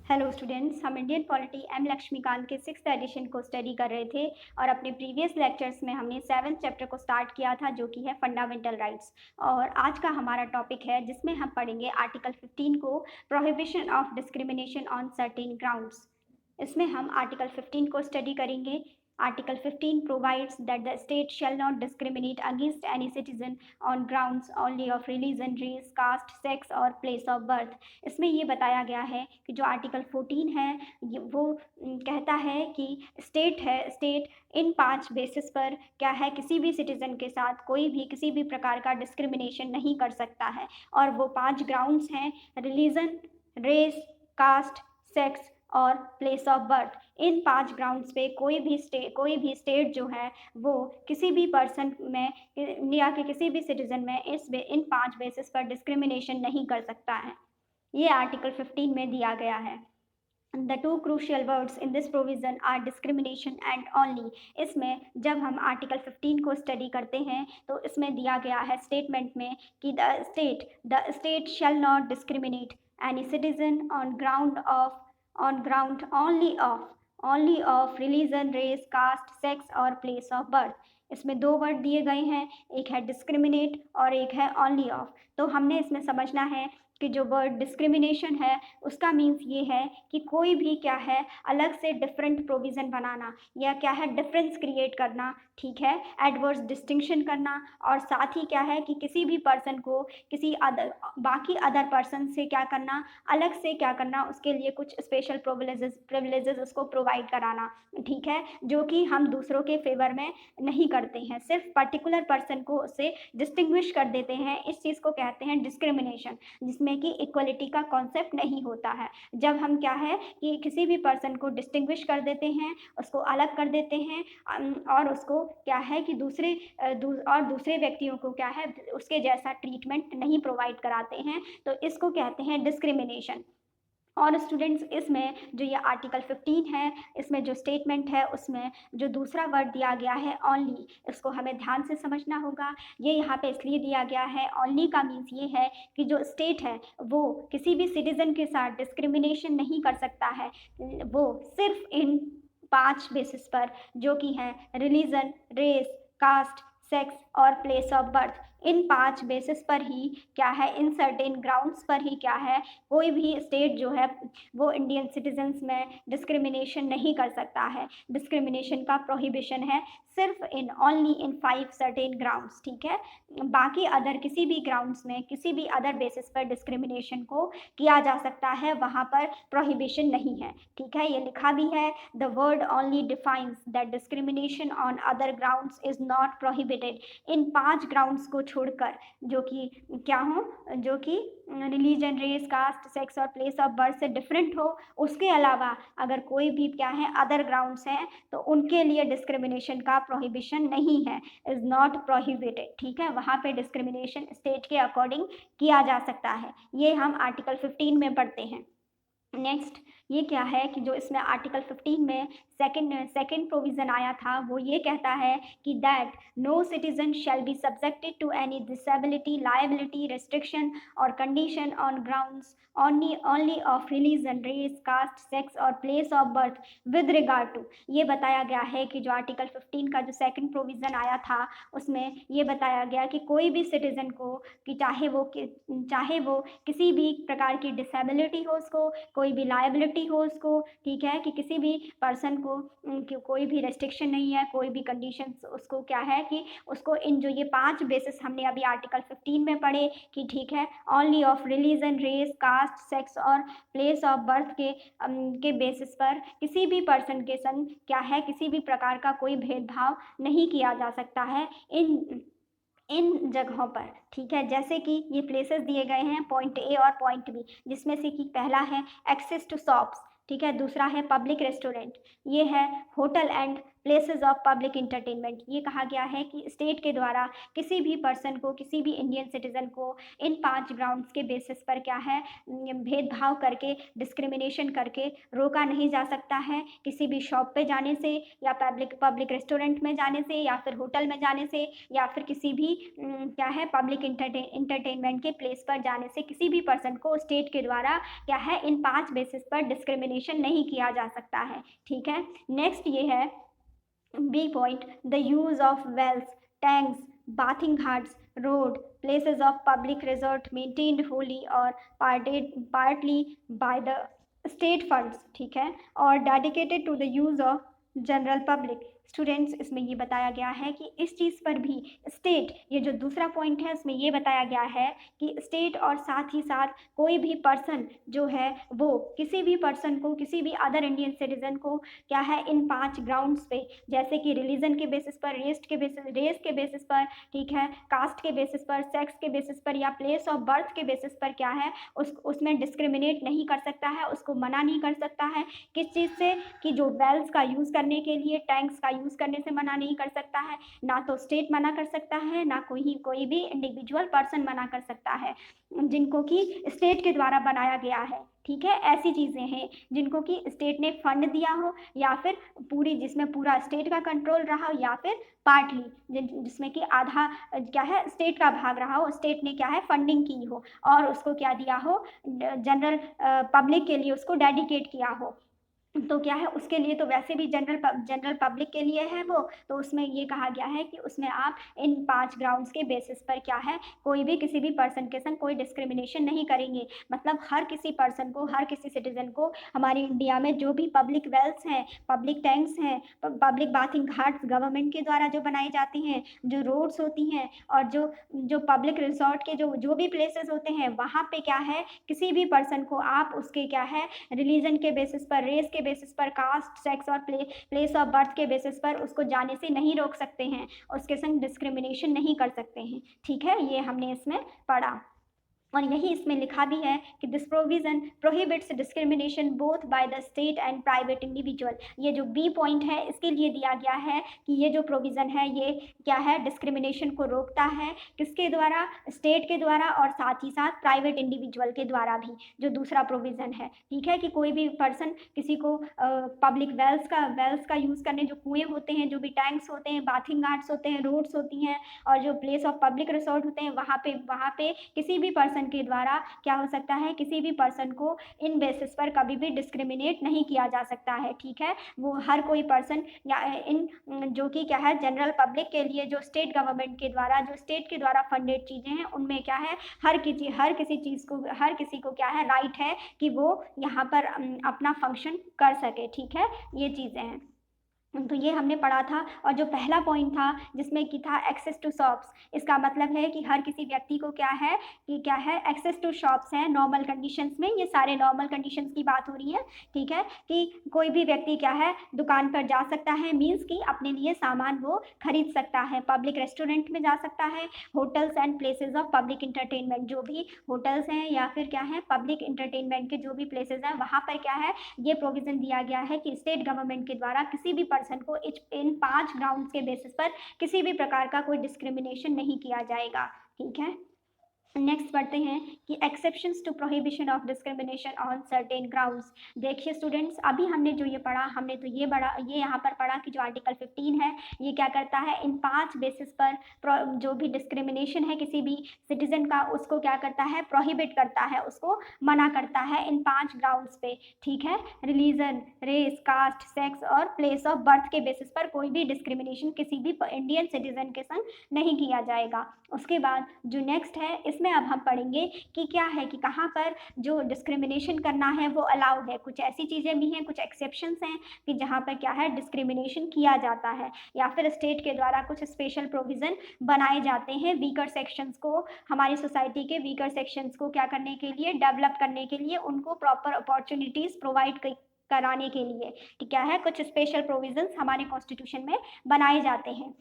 Hello students, हम Indian polity M Laxmikant के 6th addition को स्टडी कर रहे थे और अपने प्रीवियस लेक्चर्स में हमने 7th चैप्टर को स्टार्ट किया था जो कि है फंडामेंटल राइट्स। और आज का हमारा टॉपिक है जिसमें हम पढ़ेंगे आर्टिकल 15 को, prohibition of discrimination on certain grounds. इसमें हम आर्टिकल 15 को स्टडी करेंगे। Article 15 provides that the state shall not discriminate against any citizen on grounds only of religion, race, caste, sex और place of birth। इसमें ये बताया गया है कि जो आर्टिकल 14 है वो कहता है कि स्टेट इन 5 बेसिस पर क्या है, किसी भी सिटीजन के साथ कोई भी किसी भी प्रकार का डिस्क्रिमिनेशन नहीं कर सकता है। और वो 5 ग्राउंड्स हैं, रिलीजन, रेस, कास्ट, सेक्स और place of birth. In 5 grounds पे कोई भी स्टेट जो है वो किसी भी पर्सन में या कि किसी भी सिटीजन में इन 5 बेसिस पर डिस्क्रिमिनेशन नहीं कर सकता है। ये आर्टिकल 15 में दिया गया है। The two crucial words in this provision are discrimination and only। इसमें जब हम आर्टिकल 15 को स्टडी करते हैं तो इसमें दिया गया है स्टेटमेंट में कि the state shall not discriminate any citizen on ground only of religion, race, caste, sex और place of birth। इसमें 2 वर्ड दिए गए हैं, एक है डिस्क्रिमिनेट और एक है only of। तो हमने इसमें समझना है कि जो वर्ड डिस्क्रिमिनेशन है उसका मीन्स ये है कि कोई भी क्या है अलग से डिफरेंट प्रोविज़न बनाना या क्या है डिफरेंस क्रिएट करना, ठीक है, एडवर्स डिस्टिंक्शन करना। और साथ ही क्या है कि किसी भी पर्सन को किसी बाकी अदर पर्सन से क्या करना, अलग से क्या करना, उसके लिए कुछ स्पेशल प्रिविलेजेस उसको प्रोवाइड कराना, ठीक है, जो कि हम दूसरों के फेवर में नहीं करते हैं, सिर्फ पर्टिकुलर पर्सन को उससे डिस्टिंग्विश कर देते हैं। इस चीज़ को कहते हैं डिस्क्रिमिनेशन, जिसमें कि इक्वलिटी का कॉन्सेप्ट नहीं होता है। जब हम क्या है कि किसी भी पर्सन को डिस्टिंग्विश कर देते हैं, उसको अलग कर देते हैं और उसको क्या है कि दूसरे व्यक्तियों को क्या है उसके जैसा ट्रीटमेंट नहीं प्रोवाइड कराते हैं, तो इसको कहते हैं डिस्क्रिमिनेशन। और स्टूडेंट्स, इसमें जो ये आर्टिकल 15 है, इसमें जो स्टेटमेंट है उसमें जो दूसरा वर्ड दिया गया है ओनली, इसको हमें ध्यान से समझना होगा। ये यहाँ पे इसलिए दिया गया है, ओनली का मीन्स ये है कि जो स्टेट है वो किसी भी सिटीजन के साथ डिस्क्रिमिनेशन नहीं कर सकता है, वो सिर्फ इन 5 बेसिस पर जो कि हैं रिलीजन, रेस, कास्ट, सेक्स और place of birth. In 5 basis पर ही क्या है, इन सर्टेन ग्राउंड्स पर ही क्या है, कोई भी स्टेट जो है वो इंडियन सिटीजन्स में डिस्क्रिमिनेशन नहीं कर सकता है। डिस्क्रिमिनेशन का प्रोहिबिशन है सिर्फ in only in 5 certain grounds, ठीक है। बाकी अदर किसी भी ग्राउंड्स में किसी भी अदर बेसिस पर डिस्क्रिमिनेशन को किया जा सकता है, वहाँ पर प्रोहिबिशन नहीं है, ठीक है। ये लिखा भी है, the word only defines that discrimination on other grounds is not prohibited. In 5 grounds को छोड़कर जो कि क्या हो, जो कि रिलीजन, रेस, कास्ट, सेक्स और प्लेस ऑफ बर्थ से डिफरेंट हो, उसके अलावा अगर कोई भी क्या है अदर ग्राउंड्स हैं तो उनके लिए डिस्क्रिमिनेशन का प्रोहिबिशन नहीं है, इज नॉट प्रोहिबिटेड, ठीक है। वहाँ पे डिस्क्रिमिनेशन स्टेट के अकॉर्डिंग किया जा सकता है। ये हम आर्टिकल 15 में पढ़ते हैं। नेक्स्ट ये क्या है कि जो इसमें आर्टिकल 15 में सेकंड प्रोविज़न आया था, वो ये कहता है कि that no citizen shall be subjected to any disability, liability, restriction और condition on grounds only of religion, race, caste, sex और place of birth with regard to. ये बताया गया है कि जो आर्टिकल 15 का जो सेकंड प्रोविज़न आया था उसमें ये बताया गया कि कोई भी सिटीजन को कि चाहे वो किसी भी प्रकार की डिसेबिलिटी हो उसको, कोई भी लायबिलिटी हो उसको, ठीक है, कि किसी भी पर्सन को कोई भी रेस्ट्रिक्शन नहीं है, कोई भी कंडीशंस उसको क्या है कि उसको इन जो ये 5 बेसिस हमने अभी आर्टिकल 15 में पढ़े कि ठीक है, only of religion, race, caste, sex और प्लेस ऑफ बर्थ के बेसिस पर किसी भी पर्सन के संग क्या है किसी भी प्रकार का कोई भेदभाव नहीं किया जा सकता है इन जगहों पर, ठीक है। जैसे कि ये प्लेसेस दिए गए हैं पॉइंट ए और पॉइंट बी, जिसमें से कि पहला है एक्सेस टू शॉप्स, ठीक है, दूसरा है पब्लिक रेस्टोरेंट, ये है hotel and places of public entertainment. ये कहा गया है कि स्टेट के द्वारा किसी भी पर्सन को, किसी भी इंडियन सिटीजन को इन 5 ग्राउंड्स के बेसिस पर क्या है भेदभाव करके, डिस्क्रिमिनेशन करके रोका नहीं जा सकता है। किसी भी शॉप पे जाने से, या पब्लिक रेस्टोरेंट में जाने से, या फिर होटल में जाने से, या फिर किसी भी क्या है पब्लिक इंटरटेनमेंट के प्लेस पर जाने से किसी भी पर्सन को स्टेट के द्वारा क्या है इन 5 बेसिस पर डिस्क्रिमिनेशन नहीं किया जा सकता है। ठीक है, नेक्स्ट ये है B point, the use of wells, tanks, bathing ghats, road, places of public resort maintained wholly or partly by the state funds, ठीक है, और dedicated to the use of general public. Students, इसमें ये बताया गया है कि इस चीज़ पर भी स्टेट, ये जो दूसरा पॉइंट है उसमें ये बताया गया है कि स्टेट और साथ ही साथ कोई भी पर्सन जो है वो किसी भी पर्सन को, किसी भी अदर इंडियन सिटीजन को क्या है इन 5 ग्राउंड्स पे, जैसे कि रिलीजन के बेसिस पर, रेस के बेसिस पर, ठीक है, कास्ट के बेसिस पर, सेक्स के बेसिस पर, या प्लेस ऑफ बर्थ के बेसिस पर क्या है उसमें डिस्क्रिमिनेट नहीं कर सकता है, उसको मना नहीं कर सकता है। किस चीज़ से? कि जो वेल्स का यूज़ करने के लिए, टैंक्स का यूज़ करने से मना नहीं कर सकता है, ना तो स्टेट मना कर सकता है, ना कोई भी इंडिविजुअल पर्सन मना कर सकता है, जिनको कि स्टेट के द्वारा बनाया गया है। ठीक है, ऐसी चीज़ें हैं जिनको कि स्टेट ने फंड दिया हो, या फिर जिसमें पूरा स्टेट का कंट्रोल रहा हो, या फिर पार्टली जिसमें कि आधा क्या है स्टेट का भाग रहा हो, स्टेट ने क्या है फंडिंग की हो और उसको क्या दिया हो, जनरल पब्लिक के लिए उसको डेडिकेट किया हो। तो क्या है उसके लिए तो वैसे भी जनरल पब्लिक के लिए है वो, तो उसमें ये कहा गया है कि उसमें आप इन 5 ग्राउंड्स के बेसिस पर क्या है कोई भी किसी भी पर्सन के संग कोई डिस्क्रिमिनेशन नहीं करेंगे। मतलब हर किसी पर्सन को, हर किसी सिटीजन को हमारे इंडिया में जो भी पब्लिक वेल्स हैं, पब्लिक टैंक्स हैं, पब्लिक बाथिंग घाट्स गवर्नमेंट के द्वारा जो बनाए जाते हैं, जो रोड्स होती हैं, और जो पब्लिक रिसोर्ट के जो भी प्लेसेस होते हैं, वहाँ पे क्या है किसी भी पर्सन को आप उसके क्या है रिलीजन के बेसिस पर, रेस के बेसिस पर, कास्ट, सेक्स और प्लेस ऑफ बर्थ के बेसिस पर उसको जाने से नहीं रोक सकते हैं, उसके संग डिस्क्रिमिनेशन नहीं कर सकते हैं। ठीक है, ये हमने इसमें पढ़ा। और यही इसमें लिखा भी है कि this provision prohibits discrimination both bye the state and private individual. ये जो बी पॉइंट है इसके लिए दिया गया है कि ये जो प्रोविज़न है ये क्या है डिस्क्रिमिनेशन को रोकता है, किसके द्वारा? स्टेट के द्वारा, और साथ ही साथ प्राइवेट इंडिविजुअल के द्वारा भी, जो दूसरा प्रोविज़न है। ठीक है, कि कोई भी पर्सन किसी को पब्लिक वेल्स का यूज़ करने, जो कुएँ होते हैं, जो भी टैंक्स होते हैं, बाथिंग घाट्स होते हैं, रोड्स होती हैं, और जो प्लेस ऑफ पब्लिक रिसोर्ट होते हैं, वहाँ पे किसी भी पर्सन के द्वारा क्या हो सकता है, किसी भी पर्सन को इन बेसिस पर कभी भी डिस्क्रिमिनेट नहीं किया जा सकता है। ठीक है, वो हर कोई पर्सन या इन जो कि क्या है जनरल पब्लिक के लिए जो स्टेट गवर्नमेंट के द्वारा, जो स्टेट के द्वारा फंडेड चीज़ें हैं, उनमें क्या है हर किसी चीज़ को, हर किसी को क्या है राइट है कि वो यहाँ पर अपना फंक्शन कर सके। ठीक है, ये चीज़ें हैं। तो ये हमने पढ़ा था। और जो पहला पॉइंट था जिसमें कि था एक्सेस टू शॉप्स, इसका मतलब है कि हर किसी व्यक्ति को क्या है कि क्या है एक्सेस टू शॉप्स हैं नॉर्मल कंडीशंस में। ये सारे नॉर्मल कंडीशंस की बात हो रही है। ठीक है, कि कोई भी व्यक्ति क्या है दुकान पर जा सकता है, मीन्स कि अपने लिए सामान वो खरीद सकता है, पब्लिक रेस्टोरेंट में जा सकता है, hotels and places of public entertainment, जो भी होटल्स हैं या फिर क्या है पब्लिक इंटरटेनमेंट के जो भी प्लेसेस हैं, वहाँ पर क्या है ये प्रोविज़न दिया गया है कि स्टेट गवर्नमेंट के द्वारा किसी भी पर्सन को इन 5 ग्राउंड्स के बेसिस पर किसी भी प्रकार का कोई डिस्क्रिमिनेशन नहीं किया जाएगा। ठीक है, नेक्स्ट पढ़ते हैं कि exceptions to prohibition of discrimination on certain grounds. देखिए स्टूडेंट्स, अभी हमने जो ये पढ़ा, हमने तो ये यहाँ पर पढ़ा कि जो आर्टिकल 15 है ये क्या करता है, इन 5 बेसिस पर जो भी डिस्क्रिमिनेशन है किसी भी सिटीजन का, उसको क्या करता है प्रोहिबिट करता है, उसको मना करता है इन 5 ग्राउंड्स पे। ठीक है, रिलीजन, रेस, कास्ट, सेक्स और प्लेस ऑफ बर्थ के बेसिस पर कोई भी डिस्क्रिमिनेशन किसी भी इंडियन सिटीजन के संग नहीं किया जाएगा। उसके बाद जो नेक्स्ट है इसमें अब हम पढ़ेंगे कि क्या है कि कहाँ पर जो डिस्क्रिमिनेशन करना है वो अलाउड है। कुछ ऐसी चीज़ें भी हैं, कुछ एक्सेप्शंस हैं कि जहाँ पर क्या है डिस्क्रिमिनेशन किया जाता है, या फिर स्टेट के द्वारा कुछ स्पेशल प्रोविज़न बनाए जाते हैं वीकर सेक्शंस को, हमारी सोसाइटी के वीकर सेक्शंस को क्या करने के लिए, डेवलप करने के लिए, उनको प्रॉपर अपॉर्चुनिटीज़ प्रोवाइड कराने के लिए। ठीक है, कुछ स्पेशल प्रोविजंस हमारे कॉन्स्टिट्यूशन में बनाए जाते हैं।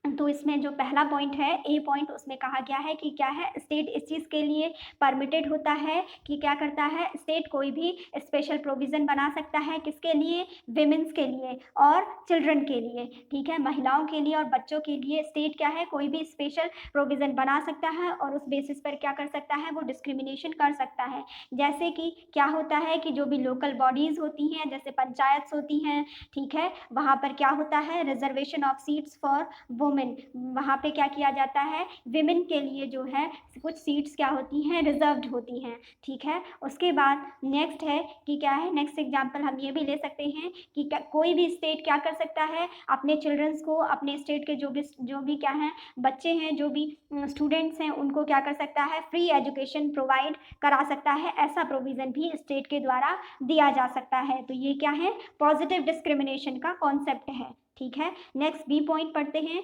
तो इसमें जो पहला पॉइंट है, ए पॉइंट, उसमें कहा गया है कि क्या है, स्टेट इस चीज़ के लिए परमिटेड होता है कि क्या करता है, स्टेट कोई भी स्पेशल प्रोविज़न बना सकता है, किसके लिए, विमेंस के लिए और चिल्ड्रन के लिए, ठीक है, महिलाओं के लिए और बच्चों के लिए स्टेट क्या है, कोई भी स्पेशल प्रोविज़न बना सकता है और उस बेसिस पर क्या कर सकता है, वो डिस्क्रिमिनेशन कर सकता है। जैसे कि क्या होता है कि जो भी लोकल बॉडीज़ होती हैं, जैसे पंचायत होती हैं, ठीक है, वहाँ पर क्या होता है, reservation of seats for women, वहाँ पे क्या किया जाता है, विमेन के लिए जो है कुछ सीट्स क्या होती हैं, रिजर्व्ड होती हैं, ठीक है। उसके बाद नेक्स्ट है कि क्या है, नेक्स्ट एग्जांपल हम ये भी ले सकते हैं कि कोई भी स्टेट क्या कर सकता है, अपने चिल्ड्रंस को, अपने स्टेट के जो भी क्या हैं बच्चे हैं, जो भी स्टूडेंट्स हैं, उनको क्या कर सकता है, फ्री एजुकेशन प्रोवाइड करा सकता है। ऐसा प्रोविज़न भी स्टेट के द्वारा दिया जा सकता है। तो ये क्या है, पॉजिटिव डिस्क्रिमिनेशन का कॉन्सेप्ट है, ठीक है। नेक्स्ट बी पॉइंट पढ़ते हैं।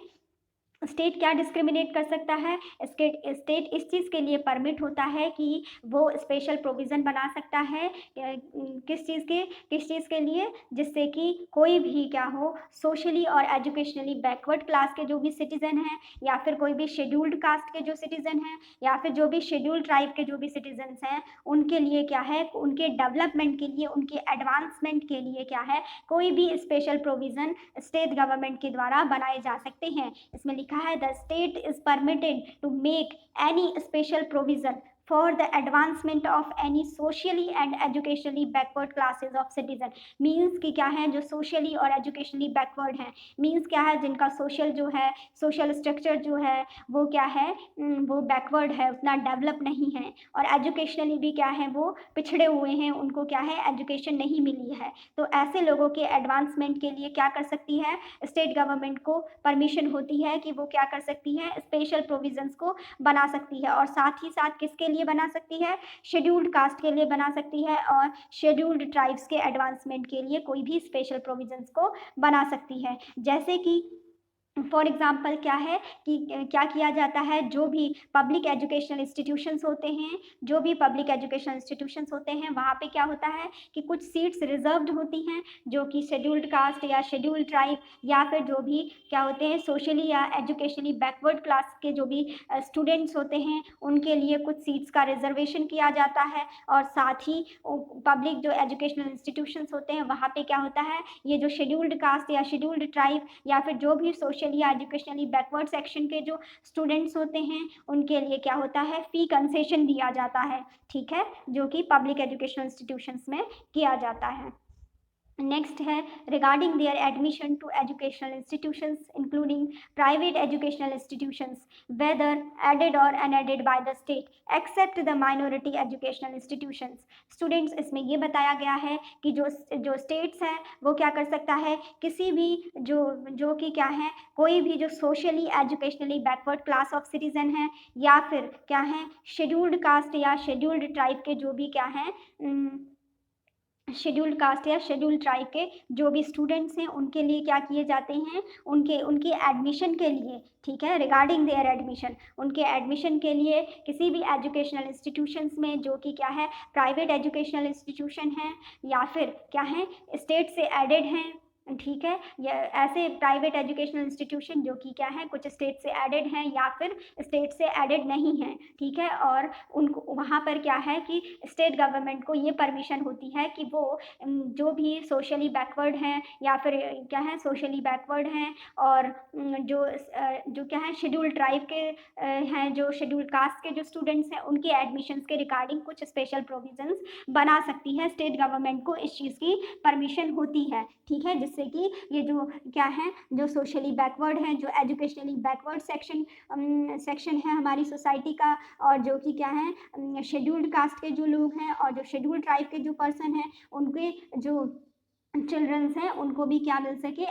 स्टेट क्या डिस्क्रिमिनेट कर सकता है, स्टेट इस चीज़ के लिए परमिट होता है कि वो स्पेशल प्रोविज़न बना सकता है, किस चीज़ के लिए, जिससे कि कोई भी क्या हो, सोशली और एजुकेशनली बैकवर्ड क्लास के जो भी सिटीज़न हैं, या फिर कोई भी शेड्यूल्ड कास्ट के जो सिटीज़न हैं, या फिर जो भी शेड्यूल्ड ट्राइब के जो भी सिटीजन्स हैं, उनके लिए क्या है, उनके डेवलपमेंट के लिए, उनके एडवांसमेंट के लिए क्या है, कोई भी स्पेशल प्रोविज़न स्टेट गवर्नमेंट के द्वारा बनाए जा सकते हैं। इसमें लिखा है, the state is permitted to make any special provision for the advancement of any socially and educationally backward classes of citizen। Means कि क्या है, जो सोशली और एजुकेशनली बैकवर्ड हैं, मीन्स क्या है, जिनका सोशल जो है, सोशल स्ट्रक्चर जो है वो क्या है, वो बैकवर्ड है, उतना डेवलप नहीं है, और एजुकेशनली भी क्या है, वो पिछड़े हुए हैं, उनको क्या है, एजुकेशन नहीं मिली है। तो ऐसे लोगों के एडवांसमेंट के लिए क्या कर सकती है, स्टेट गवर्नमेंट को परमिशन होती है कि वो क्या कर सकती है, स्पेशल प्रोविजंस को बना सकती है। और साथ ही साथ किसके लिए बना सकती है, शेड्यूल्ड कास्ट के लिए बना सकती है, और शेड्यूल्ड ट्राइब्स के एडवांसमेंट के लिए कोई भी स्पेशल प्रोविजंस को बना सकती है। जैसे कि फॉर एग्ज़ाम्पल क्या है कि क्या किया जाता है, जो भी पब्लिक एजुकेशनल इंस्टीट्यूशंस होते हैं, जो भी पब्लिक एजुकेशनल इंस्टीट्यूशंस होते हैं, वहाँ पे क्या होता है कि कुछ सीट्स रिजर्व्ड होती हैं, जो कि शेड्यूल्ड कास्ट या शेड्यूल्ड ट्राइब या फिर जो भी क्या होते हैं, सोशली या एजुकेशनली बैकवर्ड क्लास के जो भी स्टूडेंट्स होते हैं, उनके लिए कुछ सीट्स का रिजर्वेशन किया जाता है। और साथ ही पब्लिक जो एजुकेशनल इंस्टीट्यूशंस होते हैं, वहाँ पे क्या होता है, ये जो शेड्यूल्ड कास्ट या शेड्यूल्ड ट्राइब या फिर जो भी सोशली या एजुकेशनली बैकवर्ड सेक्शन के जो स्टूडेंट्स होते हैं, उनके लिए क्या होता है, फी कंसेशन दिया जाता है, ठीक है, जो कि पब्लिक एजुकेशनल इंस्टीट्यूशंस में किया जाता है। नेक्स्ट है, regarding their admission to educational institutions including private educational institutions whether aided और unaided by the state except the minority educational institutions. Students, इसमें ये बताया गया है कि जो स्टेट्स हैं, वो क्या कर सकता है, किसी भी जो कि क्या है, कोई भी जो socially educationally backward class of citizen है, या फिर क्या है, शेड्यूल्ड कास्ट या शेड्यूल्ड ट्राइब के जो भी क्या है, शेड्यूल्ड कास्ट या शेड्यूल्ड ट्राइब के जो भी स्टूडेंट्स हैं, उनके लिए क्या किए जाते हैं, उनके एडमिशन के लिए, ठीक है, रिगार्डिंग देयर एडमिशन, उनके एडमिशन के लिए किसी भी एजुकेशनल इंस्टीट्यूशंस में, जो कि क्या है, प्राइवेट एजुकेशनल इंस्टीट्यूशन है या फिर क्या है, स्टेट से एडेड हैं, ठीक है, या ऐसे प्राइवेट एजुकेशनल इंस्टीट्यूशन जो कि क्या है, कुछ स्टेट से एडेड हैं या फिर स्टेट से एडेड नहीं हैं, ठीक है, और उनको वहाँ पर क्या है कि स्टेट गवर्नमेंट को ये परमिशन होती है कि वो जो भी सोशली बैकवर्ड हैं या फिर क्या है, सोशली बैकवर्ड हैं, और जो क्या है, शेड्यूल्ड ट्राइब के हैं, जो शेड्यूल्ड कास्ट के जो स्टूडेंट्स हैं, उनके एडमिशन्स के रिगार्डिंग कुछ स्पेशल प्रोविजंस बना सकती है स्टेट गवर्नमेंट को, इस चीज़ की परमिशन होती है, ठीक है, जिससे कि ये जो क्या है, जो सोशली बैकवर्ड हैं, जो एजुकेशनली बैकवर्ड सेक्शन है हमारी सोसाइटी का, और जो कि क्या है, शेड्यूल्ड कास्ट के जो लोग हैं और जो शेड्यूल्ड ट्राइब के जो पर्सन हैं, उनके जो चिल्ड्रंस हैं, उनको भी क्या मिल सके,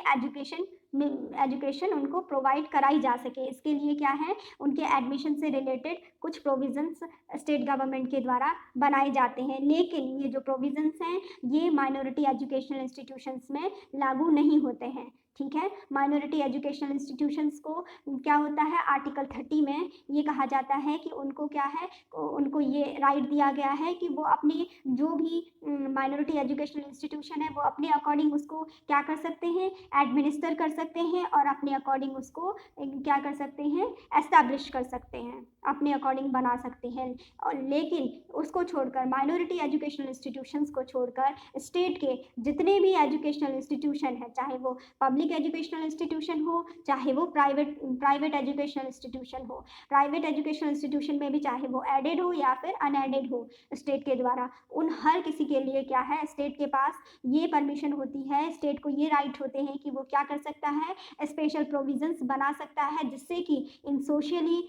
एजुकेशन उनको प्रोवाइड कराई जा सके। इसके लिए क्या है, उनके एडमिशन से रिलेटेड कुछ प्रोविजंस स्टेट गवर्नमेंट के द्वारा बनाए जाते हैं, लेकिन ये जो प्रोविजंस हैं, ये माइनॉरिटी एजुकेशनल इंस्टीट्यूशंस में लागू नहीं होते हैं, ठीक है। माइनॉरिटी एजुकेशनल इंस्टीट्यूशंस को क्या होता है, आर्टिकल 30 में ये कहा जाता है कि उनको क्या है, उनको ये राइट दिया गया है कि वो अपने जो भी माइनॉरिटी एजुकेशनल इंस्टीट्यूशन है वो अपने अकॉर्डिंग उसको क्या कर सकते हैं, एडमिनिस्टर कर सकते हैं और अपने अकॉर्डिंग उसको क्या कर सकते हैं, एस्टैब्लिश कर सकते हैं, अपने अकॉर्डिंग बना सकते हैं। और लेकिन उसको छोड़कर, माइनॉरिटी एजुकेशनल इंस्टीट्यूशंस को छोड़कर स्टेट के जितने भी एजुकेशनल इंस्टीट्यूशन है, चाहे वो पब्लिक एजुकेशनल इंस्टीट्यूशन हो, चाहे वो प्राइवेट एजुकेशनल इंस्टीट्यूशन हो, प्राइवेट एजुकेशनल इंस्टीट्यूशन में भी चाहे वो एडेड हो या फिर अनएडेड हो स्टेट के द्वारा, उन हर किसी के लिए क्या है, स्टेट के पास ये परमिशन होती है, स्टेट को ये राइट होते हैं कि वो क्या कर सकता है, स्पेशल प्रोविजंस बना सकता है, जिससे कि इन सोशली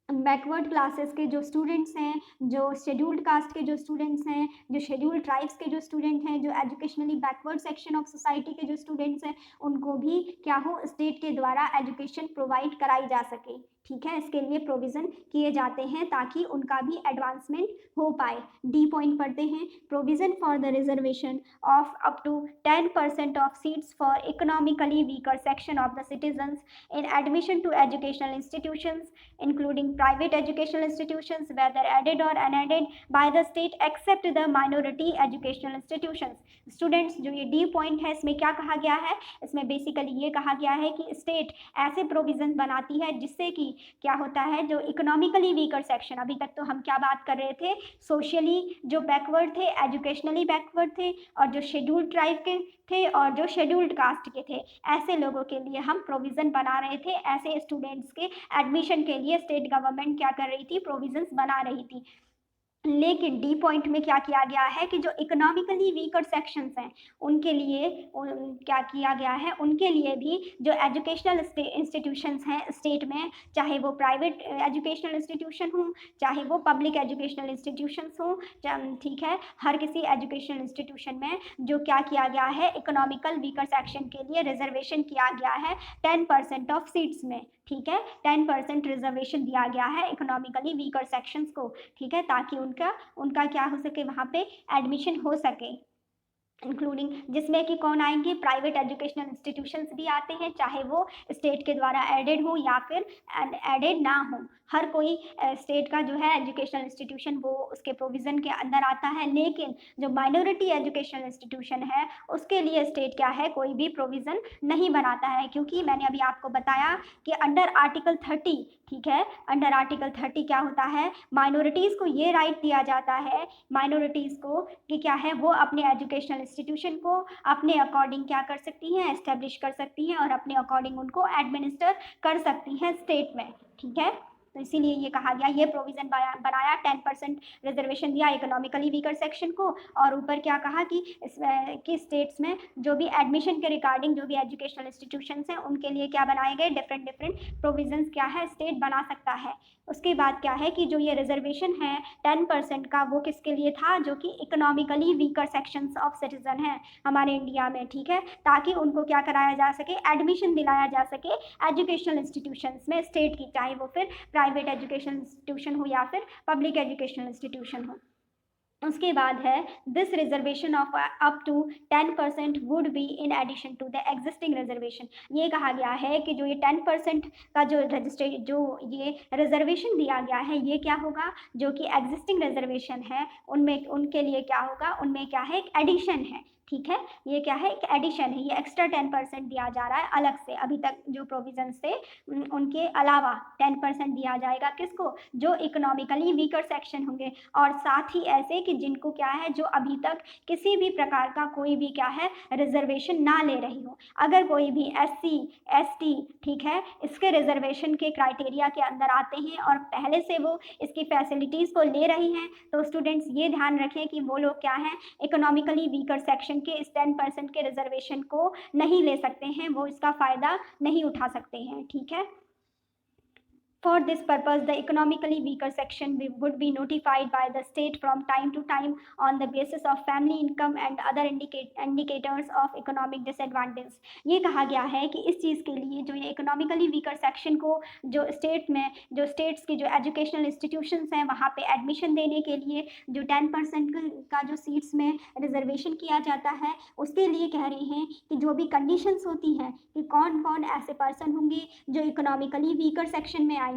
बैकवर्ड क्लासेस के जो स्टूडेंट्स हैं, जो शेड्यूल्ड कास्ट के जो स्टूडेंट्स हैं, जो शेड्यूल्ड ट्राइब्स के जो स्टूडेंट हैं, जो educationally backward section of society के जो स्टूडेंट्स हैं, उनको भी क्या हो, स्टेट के द्वारा एजुकेशन प्रोवाइड कराई जा सके। ठीक है, इसके लिए प्रोविज़न किए जाते हैं ताकि उनका भी एडवांसमेंट हो पाए। डी पॉइंट पढ़ते हैं, provision for the reservation of up to 10% of seats for economically weaker section of the citizens in admission to educational institutions, including private educational institutions, whether added or unaided by the state, except the minority educational institutions. Students, जो ये D point है इसमें क्या कहा गया है, इसमें basically ये कहा गया है कि स्टेट ऐसे प्रोविजन बनाती है जिससे कि क्या होता है, जो इकोनॉमिकली वीकर सेक्शन, अभी तक तो हम क्या बात कर रहे थे, सोशली जो बैकवर्ड थे, एजुकेशनली बैकवर्ड थे, और जो शेड्यूल्ड ट्राइब के थे और जो शेड्यूल्ड कास्ट के थे, ऐसे लोगों के लिए हम प्रोविज़न बना रहे थे। ऐसे स्टूडेंट्स के एडमिशन के लिए स्टेट गवर्नमेंट क्या कर रही थी, प्रोविज़न्स बना रही थी। लेकिन डी पॉइंट में क्या किया गया है कि जो इकोनॉमिकली वीकर सेक्शंस हैं उनके लिए क्या किया गया है, उनके लिए भी जो एजुकेशनल इंस्टीट्यूशंस हैं स्टेट में, चाहे वो प्राइवेट एजुकेशनल इंस्टीट्यूशन हो, चाहे वो पब्लिक एजुकेशनल इंस्टीट्यूशंस हो, ठीक है, हर किसी एजुकेशनल इंस्टीट्यूशन में जो क्या किया गया है, इकोनॉमिकल वीकर सेक्शन के लिए रिजर्वेशन किया गया है 10% ऑफ सीट्स में। ठीक है, 10% रिजर्वेशन दिया गया है इकोनॉमिकली वीकर सेक्शंस को। ठीक है, ताकि उनका क्या हो सके, वहाँ पे एडमिशन हो सके, इंक्लूडिंग जिसमें कि कौन आएंगे, प्राइवेट एजुकेशनल इंस्टीट्यूशंस भी आते हैं, चाहे वो स्टेट के द्वारा एडेड हो या फिर एडेड ना हो। हर कोई स्टेट का जो है एजुकेशनल इंस्टीट्यूशन वो उसके प्रोविज़न के अंदर आता है, लेकिन जो माइनॉरिटी एजुकेशनल इंस्टीट्यूशन है उसके लिए स्टेट क्या है, कोई भी प्रोविज़न नहीं बनाता है, क्योंकि मैंने अभी आपको बताया कि अंडर आर्टिकल 30, ठीक है, अंडर आर्टिकल 30 क्या होता है, माइनॉरिटीज़ को ये राइट दिया जाता है, माइनॉरिटीज़ को कि क्या है, वो अपने एजुकेशनल इंस्टीट्यूशन को अपने अकॉर्डिंग क्या कर सकती हैं, एस्टेब्लिश कर सकती हैं और अपने अकॉर्डिंग उनको एडमिनिस्टर कर सकती हैं स्टेट में। ठीक है, तो इसीलिए ये कहा गया, ये प्रोविज़न बनाया, 10% रिजर्वेशन दिया इकोनॉमिकली वीकर सेक्शन को, और ऊपर क्या कहा कि स्टेट्स में जो भी एडमिशन के रिगार्डिंग जो भी एजुकेशनल इंस्टीट्यूशंस हैं उनके लिए क्या बनाए गए, डिफरेंट प्रोविजंस क्या है स्टेट बना सकता है। उसके बाद क्या है कि जो ये रिजर्वेशन है 10% का, वो किसके लिए था, जो कि economically weaker sections of citizen हैं हमारे इंडिया में। ठीक है, ताकि उनको क्या कराया जा सके, एडमिशन दिलाया जा सके एजुकेशनल इंस्टीट्यूशंस में स्टेट की, चाहे वो फिर प्राइवेट एजुकेशन इंस्टीट्यूशन हो या फिर पब्लिक एजुकेशनल इंस्टीट्यूशन हो। उसके बाद है, this reservation of up to 10% would be in addition to the existing reservation. ये कहा गया है कि जो ये 10% का जो ये रिजर्वेशन दिया गया है, ये क्या होगा, जो कि एग्जिस्टिंग रिजर्वेशन है उनमें, उनके लिए क्या होगा, उनमें क्या है, एक एडिशन है। ठीक है, ये क्या है, एक एडिशन है, ये एक्स्ट्रा 10% दिया जा रहा है अलग से, अभी तक जो प्रोविजंस थे उनके अलावा 10% दिया जाएगा, किसको, जो इकोनॉमिकली वीकर सेक्शन होंगे, और साथ ही ऐसे कि जिनको क्या है, जो अभी तक किसी भी प्रकार का कोई भी क्या है रिजर्वेशन ना ले रही हो। अगर कोई भी SC ST, ठीक है, इसके रिजर्वेशन के क्राइटेरिया के अंदर आते हैं और पहले से वो इसकी फैसिलिटीज़ को ले रही हैं, तो स्टूडेंट्स ये ध्यान रखें कि वो लोग क्या हैं, इकोनॉमिकली वीकर सेक्शन के इस 10% के रिजर्वेशन को नहीं ले सकते हैं, वो इसका फ़ायदा नहीं उठा सकते हैं। ठीक है, For this purpose, the economically weaker section would be notified by the state from time to time on the basis of family income and other indicators of economic disadvantage. ये कहा गया है कि इस चीज़ के लिए जो ये इकोनॉमिकली वीकर सेक्शन को जो स्टेट में जो स्टेट्स की जो एजुकेशनल इंस्टीट्यूशंस हैं वहाँ पे एडमिशन देने के लिए जो 10% का जो सीट्स में रिजर्वेशन किया जाता है, उसके लिए कह रहे हैं कि जो भी कंडीशंस होती हैं कि कौन कौन ऐसे पर्सन होंगे जो इकोनॉमिकली वीकर सेक्शन में आएंगे,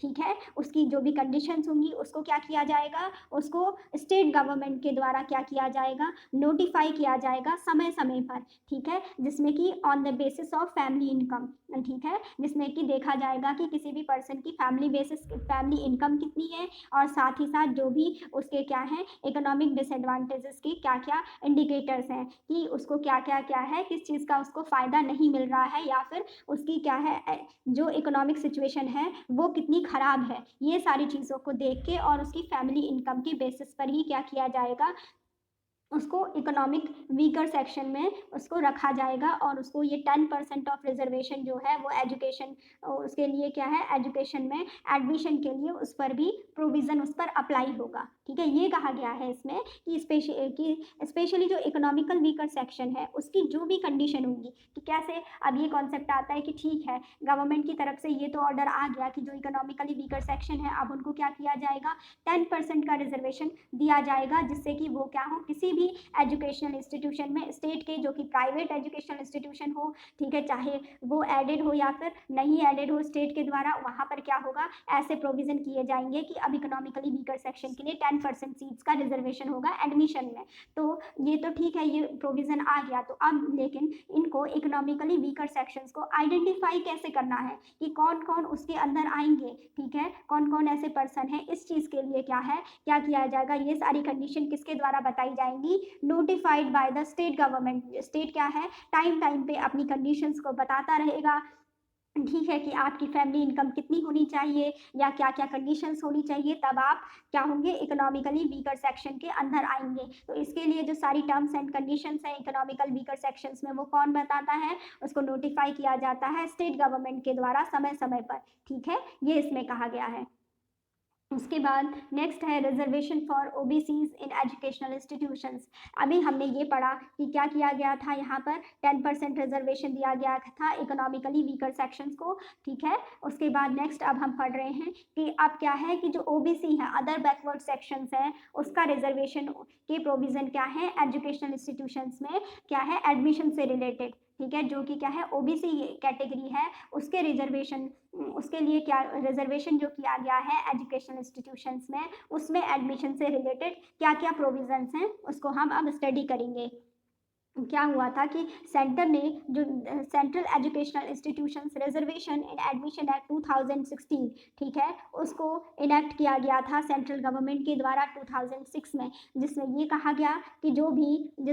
ठीक है, उसकी जो भी कंडीशंस होंगी उसको क्या किया जाएगा, उसको स्टेट गवर्नमेंट के द्वारा क्या किया जाएगा, नोटिफाई किया जाएगा समय समय पर, ठीक है, जिसमें कि on the basis of family income, ठीक है, जिसमें कि देखा जाएगा कि किसी भी पर्सन की फैमिली इनकम कितनी है और साथ ही साथ जो भी उसके क्या है इकोनॉमिक डिसएडवांटेजेस की क्या क्या इंडिकेटर्स हैं कि उसको क्या क्या क्या है, किस चीज़ का उसको फ़ायदा नहीं मिल रहा है या फिर उसकी क्या है जो इकोनॉमिक सिचुएशन है वो कितनी ख़राब है। ये सारी चीज़ों को देख के और उसकी फैमिली इनकम के बेसिस पर ही क्या किया जाएगा, उसको इकोनॉमिक वीकर सेक्शन में उसको रखा जाएगा और उसको ये 10% ऑफ रिजर्वेशन जो है वो एजुकेशन उसके लिए क्या है एजुकेशन में एडमिशन के लिए उस पर भी प्रोविज़न उस पर अप्लाई होगा, ठीक है। ये कहा गया है इसमें कि स्पेशली जो इकोनॉमिकल वीकर सेक्शन है उसकी जो भी कंडीशन होगी कि कैसे, अब ये कॉन्सेप्ट आता है कि ठीक है गवर्नमेंट की तरफ से ये तो ऑर्डर आ गया कि जो इकोनॉमिकली वीकर सेक्शन है अब उनको क्या किया जाएगा, 10% का रिजर्वेशन दिया जाएगा जिससे कि वो क्या हो किसी भी एजुकेशनल इंस्टीट्यूशन में स्टेट के जो कि प्राइवेट एजुकेशनल इंस्टीट्यूशन हो, ठीक है, चाहे वो एडेड हो या फिर नहीं एडेड हो स्टेट के द्वारा, वहाँ पर क्या होगा ऐसे प्रोविज़न किए जाएंगे कि अब इकोनॉमिकली वीकर सेक्शन के लिए 10% सीट्स का रिजर्वेशन होगा एडमिशन में। तो ये तो ठीक है, ये प्रोविज़न आ गया, तो अब लेकिन इनको इकोनॉमिकली वीकर सेक्शंस को आइडेंटिफाई कैसे करना है कि कौन कौन उसके अंदर आएंगे, ठीक है, कौन कौन ऐसे पर्सन है, इस चीज़ के लिए क्या है क्या किया जाएगा, ये सारी कंडीशन किसके द्वारा बताई जाएंगी, notified by the state government. State क्या है टाइम टाइम पे अपनी कंडीशंस को बताता रहेगा, ठीक है, कि आपकी फैमिली इनकम कितनी होनी चाहिए या क्या क्या कंडीशंस होनी चाहिए, तब आप क्या होंगे इकोनॉमिकली वीकर सेक्शन के अंदर आएंगे। तो इसके लिए जो सारी टर्म्स एंड कंडीशंस हैं इकोनॉमिकल वीकर सेक्शंस में वो कौन बताता है, उसको नोटिफाई किया जाता है स्टेट गवर्नमेंट के द्वारा समय समय पर, ठीक है, ये इसमें कहा गया है। उसके बाद नेक्स्ट है reservation for OBCs in educational institutions. अभी हमने ये पढ़ा कि क्या किया गया था, यहाँ पर 10% रिजर्वेशन दिया गया था इकोनॉमिकली वीकर सेक्शंस को, ठीक है। उसके बाद नेक्स्ट अब हम पढ़ रहे हैं कि अब क्या है कि जो ओबीसी है अदर बैकवर्ड सेक्शंस हैं उसका रिजर्वेशन के प्रोविज़न क्या है एजुकेशनल इंस्टीट्यूशंस में क्या है एडमिशन से रिलेटेड, ठीक है, जो कि क्या है ओबीसी कैटेगरी है उसके रिजर्वेशन उसके लिए क्या रिजर्वेशन जो किया गया है एजुकेशनल इंस्टीट्यूशंस में उसमें एडमिशन से रिलेटेड क्या क्या प्रोविजंस हैं उसको हम अब स्टडी करेंगे। क्या हुआ था कि सेंटर ने जो सेंट्रल एजुकेशनल इंस्टीट्यूशंस रिजर्वेशन इन एडमिशन एक्ट 2016, ठीक है, उसको इनेक्ट किया गया था सेंट्रल गवर्नमेंट के द्वारा 2006 में, जिसमें ये कहा गया कि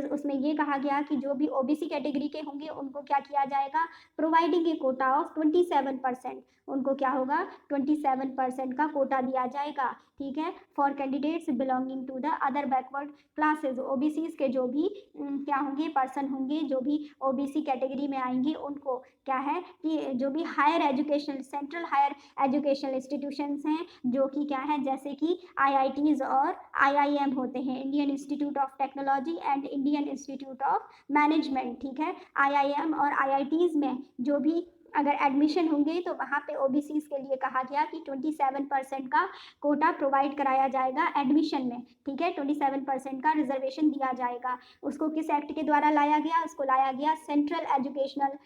उसमें ये कहा गया कि जो भी ओबीसी कैटेगरी के होंगे उनको क्या किया जाएगा, प्रोवाइडिंग ए कोटा ऑफ 27%, उनको क्या होगा 27% का कोटा दिया जाएगा, ठीक है, for candidates belonging to the other backward classes. OBCs के जो भी क्या होंगे पर्सन होंगे जो भी ओबीसी कैटेगरी में आएंगे उनको क्या है कि जो भी higher education central higher educational institutions हैं जो कि क्या है जैसे कि आईआईटीज और आईआईएम होते हैं, Indian institute of technology and Indian institute of management, ठीक है, आईआईएम और आईआईटीज में जो भी अगर एडमिशन होंगे तो वहाँ पे ओबीसीज के लिए कहा गया कि 27% का कोटा प्रोवाइड कराया जाएगा एडमिशन में, ठीक है, 27% का रिजर्वेशन दिया जाएगा। उसको किस एक्ट के द्वारा लाया गया, उसको लाया गया सेंट्रल एजुकेशनल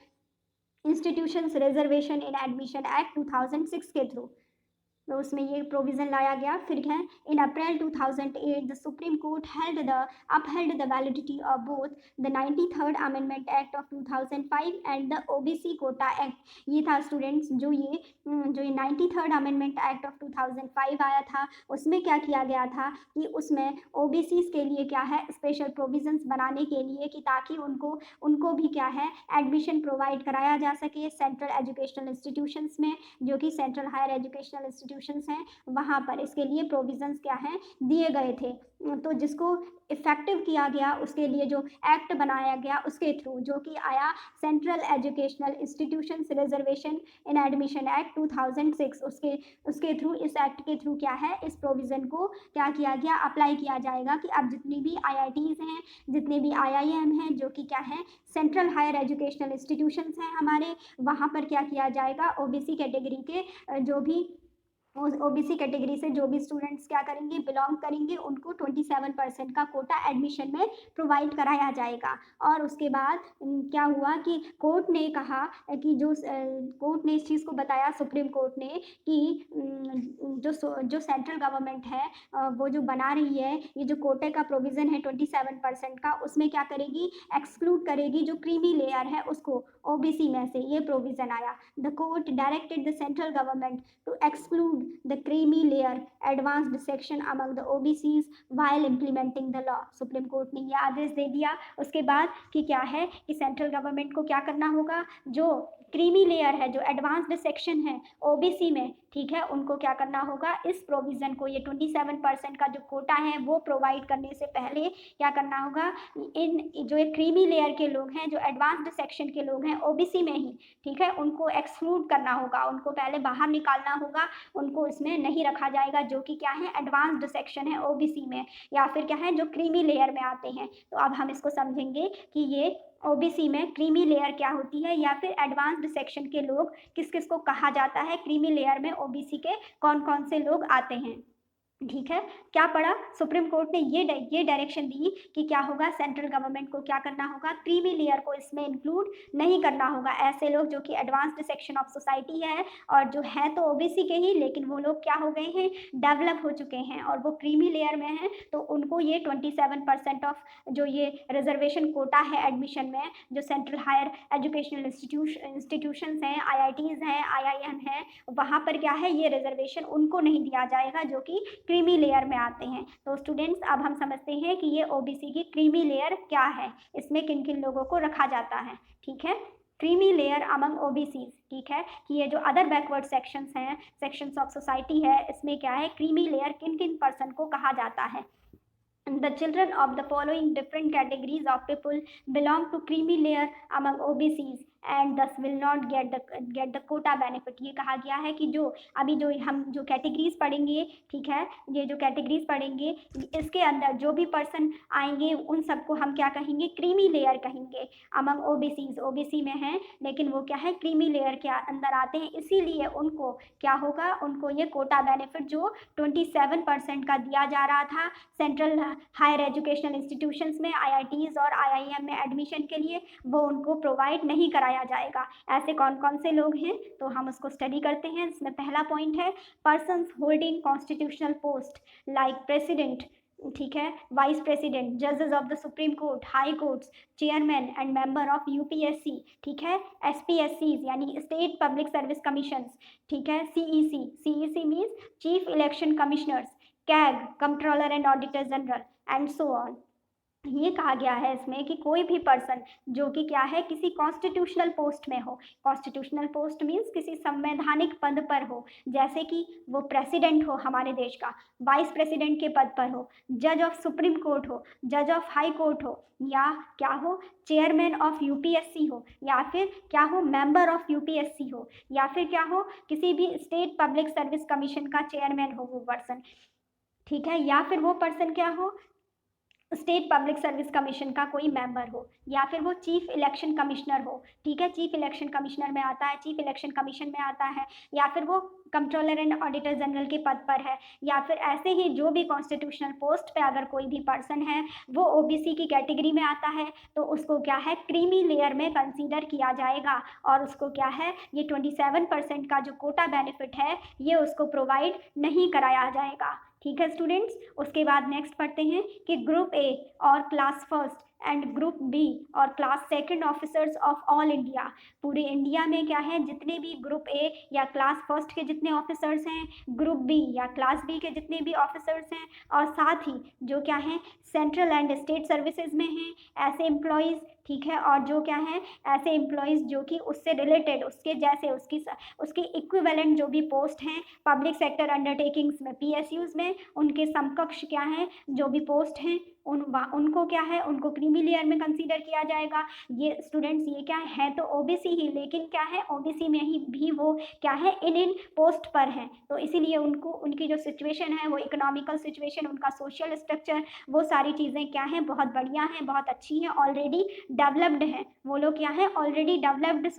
इंस्टीट्यूशंस रिजर्वेशन इन एडमिशन एक्ट 2006 के थ्रू, तो उसमें ये प्रोविज़न लाया गया। फिर है इन अप्रैल 2008 the supreme court upheld the validity of both the 93rd amendment act of 2005 and the OBC Kota act. ये था स्टूडेंट्स जो ये 93rd अमेंडमेंट एक्ट ऑफ 2005 आया था, उसमें क्या किया गया था कि उसमें ओबीसीज के लिए क्या है स्पेशल प्रोविजंस बनाने के लिए कि ताकि उनको भी क्या है एडमिशन प्रोवाइड कराया जा सके सेंट्रल एजुकेशनल इंस्टीट्यूशंस में, जो कि central higher educational institution institutions हैं वहाँ पर इसके लिए प्रोविजंस क्या हैं दिए गए थे। तो जिसको इफ़ेक्टिव किया गया उसके लिए जो एक्ट बनाया गया उसके थ्रू, जो कि आया सेंट्रल एजुकेशनल इंस्टीट्यूशंस रिजर्वेशन इन एडमिशन एक्ट 2006, उसके थ्रू, इस एक्ट के थ्रू क्या है, इस प्रोविज़न को क्या किया गया, अप्लाई किया जाएगा कि अब जितनी भी IITs हैं, जितने भी IIM हैं, जो कि क्या है सेंट्रल हायर एजुकेशनल इंस्टीट्यूशंस हैं हमारे, वहाँ पर क्या किया जाएगा, OBC कैटेगरी के जो भी OBC कैटेगरी से जो भी स्टूडेंट्स क्या करेंगे, बिलोंग करेंगे, उनको 27% का कोटा एडमिशन में प्रोवाइड कराया जाएगा। और उसके बाद क्या हुआ कि कोर्ट ने कहा कि कोर्ट ने इस चीज़ को बताया, सुप्रीम कोर्ट ने, कि जो सेंट्रल गवर्नमेंट है वो जो बना रही है ये जो कोटे का प्रोविज़न है 27% का, उसमें क्या करेगी, एक्सक्लूड करेगी जो क्रीमी लेयर है उसको OBC में से, ये प्रोविज़न आया। The court directed the central government to exclude the creamy layer advanced section among the OBCs while implementing the law। Supreme court ने यह आदेश दे दिया उसके बाद कि क्या है कि सेंट्रल गवर्नमेंट को क्या करना होगा, जो क्रीमी लेयर है, जो एडवांस्ड सेक्शन है OBC में, ठीक है, उनको क्या करना होगा, इस प्रोविज़न को, ये 27% का जो कोटा है वो प्रोवाइड करने से पहले क्या करना होगा, इन जो एक क्रीमी लेयर के लोग हैं, जो एडवांस्ड सेक्शन के लोग हैं OBC में ही, ठीक है, उनको एक्सक्लूड करना होगा, उनको पहले बाहर निकालना होगा, उनको इसमें नहीं रखा जाएगा, जो कि क्या है एडवांस्ड सेक्शन है OBC में, या फिर क्या है जो क्रीमी लेयर में आते हैं। तो अब हम इसको समझेंगे कि ये OBC में क्रीमी लेयर क्या होती है, या फिर एडवांस्ड सेक्शन के लोग किस किस को कहा जाता है, क्रीमी लेयर में OBC के कौन कौन से लोग आते हैं। ठीक है, क्या पढ़ा, सुप्रीम कोर्ट ने ये डायरेक्शन दी कि क्या होगा, सेंट्रल गवर्नमेंट को क्या करना होगा, क्रीमी लेयर को इसमें इंक्लूड नहीं करना होगा, ऐसे लोग जो कि एडवांस्ड सेक्शन ऑफ सोसाइटी है और जो है तो OBC के ही, लेकिन वो लोग क्या हो गए हैं, डेवलप हो चुके हैं और वो क्रीमी लेयर में हैं, तो उनको ये 27% ऑफ जो ये रिजर्वेशन कोटा है एडमिशन में, जो सेंट्रल हायर एजुकेशनल इंस्टीट्यूशंस हैं, IITs हैं, IIM हैं, वहाँ पर क्या है, ये रिजर्वेशन उनको नहीं दिया जाएगा जो कि क्रीमी लेयर में आते हैं। तो स्टूडेंट्स अब हम समझते हैं कि ये OBC की क्रीमी लेयर क्या है, इसमें किन किन लोगों को रखा जाता है। ठीक है, क्रीमी लेयर अमंग OBCs, ठीक है, कि ये जो अदर बैकवर्ड सेक्शंस हैं, सेक्शंस ऑफ सोसाइटी है, इसमें क्या है, क्रीमी लेयर किन किन पर्सन को कहा जाता है। The children of the following different categories of people belong to creamy layer among OBCs and thus will not get the quota benefit। ये कहा गया है कि जो अभी जो हम जो कैटेगरीज पढ़ेंगे, ठीक है, ये जो कैटेगरीज पढ़ेंगे इसके अंदर जो भी पर्सन आएंगे उन सबको हम क्या कहेंगे, क्रीमी लेयर कहेंगे अमंग OBCs। OBC में हैं लेकिन वो क्या है, क्रीमी लेयर के अंदर आते हैं, इसीलिए उनको क्या होगा, उनको ये कोटा बेनिफिट जो 27% का दिया जा रहा था सेंट्रल हायर एजुकेशनल इंस्टीट्यूशंस में, IITs और IIM में एडमिशन के लिए, वो उनको प्रोवाइड नहीं कराया जाएगा। ऐसे कौन कौन से लोग हैं, तो हम उसको स्टडी करते हैं। इसमें पहला पॉइंट है persons holding constitutional post like president, ठीक है, वाइस प्रेसिडेंट, जजेस of the supreme court, high courts, chairman and member of UPSC, ठीक है, SPSCs यानी स्टेट पब्लिक सर्विस कमीशंस, ठीक है, CEC means chief election commissioners, CAG controller and auditor general and so on. ये कहा गया है इसमें कि कोई भी पर्सन जो कि क्या है, किसी कॉन्स्टिट्यूशनल पोस्ट में हो, कॉन्स्टिट्यूशनल पोस्ट मीन्स किसी संवैधानिक पद पर हो, जैसे कि वो प्रेसिडेंट हो हमारे देश का, वाइस प्रेसिडेंट के पद पर हो, जज ऑफ सुप्रीम कोर्ट हो, जज ऑफ हाई कोर्ट हो, या क्या हो, चेयरमैन ऑफ UPSC हो, या फिर क्या हो, मेंबर ऑफ UPSC हो, या फिर क्या हो, किसी भी स्टेट पब्लिक सर्विस कमीशन का चेयरमैन हो वो पर्सन, ठीक है, या फिर वो पर्सन क्या हो, स्टेट पब्लिक सर्विस कमीशन का कोई मेंबर हो, या फिर वो चीफ इलेक्शन कमिश्नर हो, ठीक है, चीफ इलेक्शन कमिश्नर में आता है, चीफ इलेक्शन कमीशन में आता है, या फिर वो कंट्रोलर एंड ऑडिटर जनरल के पद पर है, या फिर ऐसे ही जो भी कॉन्स्टिट्यूशनल पोस्ट पे अगर कोई भी पर्सन है वो OBC की कैटेगरी में आता है, तो उसको क्या है, क्रीमी लेयर में कंसीडर किया जाएगा और उसको क्या है, ये 27% का जो कोटा बेनिफिट है ये उसको प्रोवाइड नहीं कराया जाएगा। ठीक है स्टूडेंट्स, उसके बाद नेक्स्ट पढ़ते हैं कि ग्रुप A और class first and group B और class second officers of all India. पूरे इंडिया में क्या है, जितने भी ग्रुप ए या क्लास फर्स्ट के जितने ऑफिसर्स हैं, ग्रुप बी या क्लास बी के जितने भी ऑफिसर्स हैं, और साथ ही जो क्या है सेंट्रल एंड स्टेट सर्विसेज में हैं ऐसे एम्प्लॉयज़, ठीक है, और जो क्या है ऐसे एम्प्लॉयज़ जो कि उससे रिलेटेड, उसके जैसे, उसकी इक्विवेलेंट जो भी पोस्ट हैं पब्लिक सेक्टर अंडरटेकिंग्स में, पीएसयूज में, उनके समकक्ष क्या है जो भी पोस्ट हैं उनको क्या है, उनको क्रीमी लेयर में कंसीडर किया जाएगा। ये स्टूडेंट्स ये क्या है तो ओबीसी ही, लेकिन क्या है ओबीसी में ही भी वो क्या है इन पोस्ट पर हैं, तो इसीलिए उनको उनकी जो सिचुएशन है वो इकोनॉमिकल सिचुएशन, उनका सोशल स्ट्रक्चर, वो सारी चीज़ें क्या हैं बहुत बढ़िया हैं, बहुत अच्छी हैं, ऑलरेडी डेवलप्ड हैं। वो लोग क्या है ऑलरेडी डेवलप्ड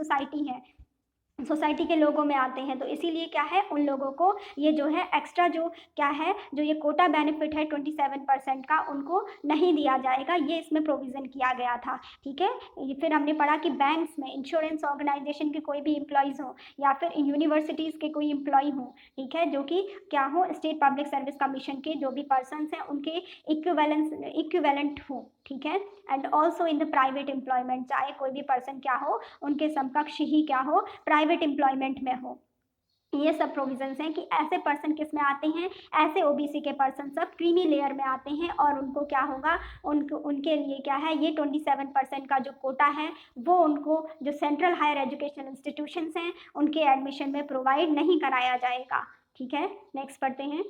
सोसाइटी के लोगों में आते हैं, तो इसीलिए क्या है उन लोगों को ये जो है एक्स्ट्रा जो क्या है जो ये कोटा बेनिफिट है 27% का उनको नहीं दिया जाएगा, ये इसमें प्रोविज़न किया गया था, ठीक है। फिर हमने पढ़ा कि बैंक्स में, इंश्योरेंस ऑर्गेनाइजेशन के कोई भी एम्प्लॉयज़ हो या फिर यूनिवर्सिटीज़ के कोई एम्प्लॉय हो, ठीक है, जो कि क्या हो स्टेट पब्लिक सर्विस कमीशन के जो भी पर्सनस हैं उनके इक्विवेलेंट हो, ठीक है। And also in the private employment, चाहे कोई भी पर्सन क्या हो उनके समकक्ष ही क्या हो प्राइवेट एम्प्लॉयमेंट में हो। ये सब प्रोविजंस हैं कि ऐसे पर्सन किस में आते हैं, ऐसे ओबीसी के पर्सन सब क्रीमी लेयर में आते हैं, और उनको क्या होगा, उनके लिए क्या है ये 27% का जो कोटा है वो उनको जो सेंट्रल हायर एजुकेशनल इंस्टीट्यूशंस हैं उनके एडमिशन में प्रोवाइड नहीं कराया जाएगा, ठीक है। नेक्स्ट पढ़ते हैं,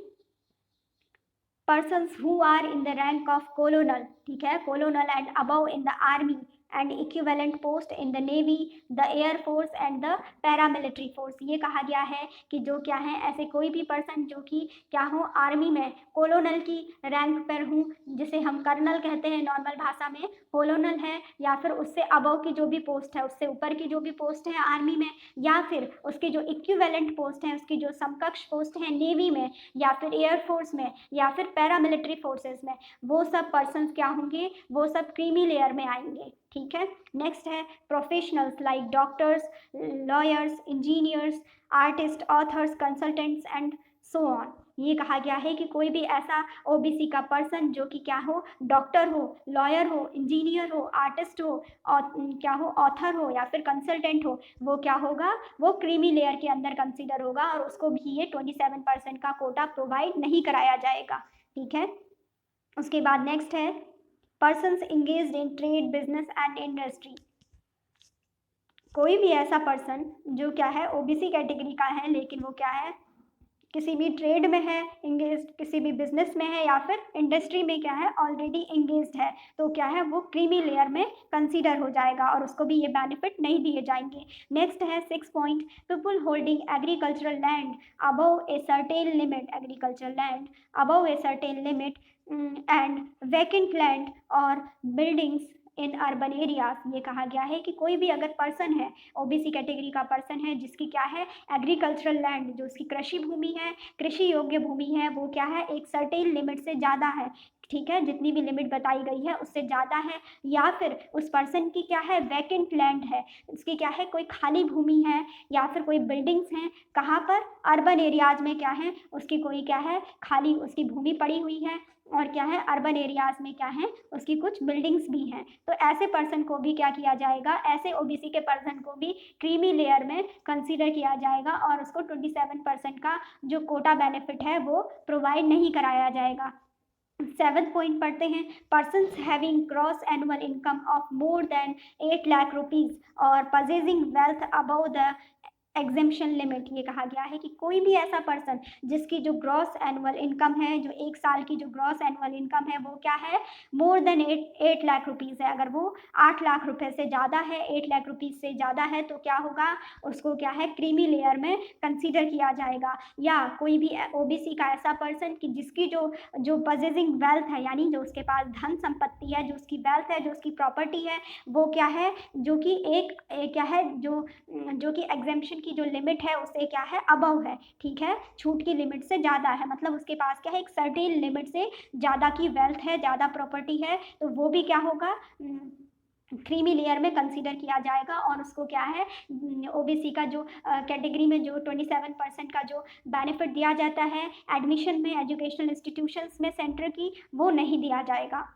persons who are in the rank of colonel, ठीक है, colonel and above in the army and equivalent post in the navy, the air force and the paramilitary force. ये कहा गया है कि जो क्या है ऐसे कोई भी पर्सन जो कि क्या हो आर्मी में कोलोनल की रैंक पर हूँ, जिसे हम कर्नल कहते हैं नॉर्मल भाषा में, कोलोनल है, या फिर उससे अबव की जो भी पोस्ट है, उससे ऊपर की जो भी पोस्ट है आर्मी में, या फिर उसकी जो इक्विवेलेंट पोस्ट है, उसकी जो समकक्ष पोस्ट है नेवी में या फिर एयरफोर्स में या फिर पैरामिलिट्री फोर्सेस में, वो सब पर्सन्स क्या होंगे, वो सब क्रीमी लेयर में आएंगे, ठीक है। नेक्स्ट है professionals like doctors, lawyers, engineers, artist, authors, consultants and so on. ये कहा गया है कि कोई भी ऐसा ओबीसी का पर्सन जो कि क्या हो डॉक्टर हो, लॉयर हो, इंजीनियर हो, आर्टिस्ट हो, और क्या हो ऑथर हो या फिर कंसल्टेंट हो, वो क्या होगा, वो क्रीमी लेयर के अंदर कंसीडर होगा और उसको भी ये 27% का कोटा प्रोवाइड नहीं कराया जाएगा, ठीक है। उसके बाद नेक्स्ट है persons engaged in trade, business and industry. कोई भी ऐसा पर्सन जो क्या है ओबीसी कैटेगरी का है लेकिन वो क्या है किसी भी ट्रेड में है इंगेज, किसी भी बिजनेस में है या फिर इंडस्ट्री में क्या है ऑलरेडी इंगेज्ड है, तो क्या है वो क्रीमी लेयर में कंसीडर हो जाएगा और उसको भी ये बेनिफिट नहीं दिए जाएंगे। नेक्स्ट है 6 point, people holding agricultural land above a certain limit, agricultural land above a certain limit and vacant land और बिल्डिंग्स इन अर्बन एरियाज। ये कहा गया है कि कोई भी अगर पर्सन है ओबीसी कैटेगरी का पर्सन है जिसकी क्या है एग्रीकल्चरल लैंड, जो उसकी कृषि भूमि है, कृषि योग्य भूमि है, वो क्या है एक सर्टेन लिमिट से ज़्यादा है, ठीक है, जितनी भी लिमिट बताई गई है उससे ज़्यादा है, या फिर उस पर्सन की क्या है वैकेंट लैंड है, उसकी क्या है कोई खाली भूमि है या फिर कोई बिल्डिंग्स हैं, कहाँ पर अर्बन एरियाज में क्या है उसकी कोई क्या है खाली उसकी भूमि पड़ी हुई है, और क्या है अर्बन एरियाज में क्या है उसकी कुछ बिल्डिंग्स भी हैं, तो ऐसे पर्सन को भी क्या किया जाएगा, ऐसे ओबीसी के पर्सन को भी क्रीमी लेयर में कंसीडर किया जाएगा और उसको 27% का जो कोटा बेनिफिट है वो प्रोवाइड नहीं कराया जाएगा। 7th पॉइंट पढ़ते हैं, persons having gross annual income of more than 8 lakh rupees और possessing wealth above the exemption limit. ये कहा गया है कि कोई भी ऐसा पर्सन जिसकी जो ग्रॉस एनुअल इनकम है, जो एक साल की जो ग्रॉस एनुअल इनकम है वो क्या है मोर देन 8 लाख रुपीज़ है, अगर वो 8 लाख रुपए से ज़्यादा है, 8 लाख रुपीज़ से ज़्यादा है, तो क्या होगा उसको क्या है क्रीमी लेयर में कंसीडर किया जाएगा। या कोई भी ओबीसी का ऐसा पर्सन कि जिसकी जो पजेसिंग वेल्थ है, यानी जो उसके पास धन संपत्ति है, जो उसकी वेल्थ है, जो उसकी प्रॉपर्टी है, वो क्या है जो कि एक क्या है जो कि एग्जेम्पशन की जो लिमिट है उससे क्या है अबव है, ठीक है, छूट की लिमिट से ज़्यादा है, मतलब उसके पास क्या है एक सर्टेन लिमिट से ज़्यादा की वेल्थ है, ज़्यादा प्रॉपर्टी है, तो वो भी क्या होगा क्रीमी लेयर में कंसीडर किया जाएगा और उसको क्या है ओबीसी का जो कैटेगरी में जो 27% का जो बेनिफिट दिया जाता है एडमिशन में एजुकेशनल इंस्टीट्यूशंस में सेंटर की, वो नहीं दिया जाएगा।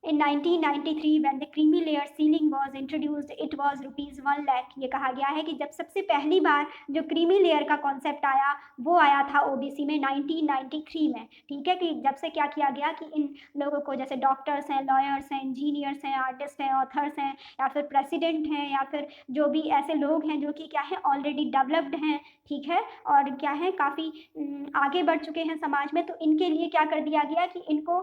In 1993 when the creamy layer ceiling was introduced it was rupees 1 lakh। ये कहा गया है कि जब सबसे पहली बार जो क्रीमी लेयर का कॉन्सेप्ट आया वो आया था ओबीसी में 1993 में। ठीक है, कि जब से क्या किया गया कि इन लोगों को, जैसे डॉक्टर्स हैं, लॉयर्स हैं, इंजीनियर्स हैं, आर्टिस्ट हैं, ऑथर्स हैं, या फिर प्रेसिडेंट हैं, या फिर जो भी ऐसे लोग हैं जो कि क्या है ऑलरेडी डेवलप्ड हैं, ठीक है, और क्या है काफ़ी आगे बढ़ चुके हैं समाज में, तो इनके लिए क्या कर दिया गया कि इनको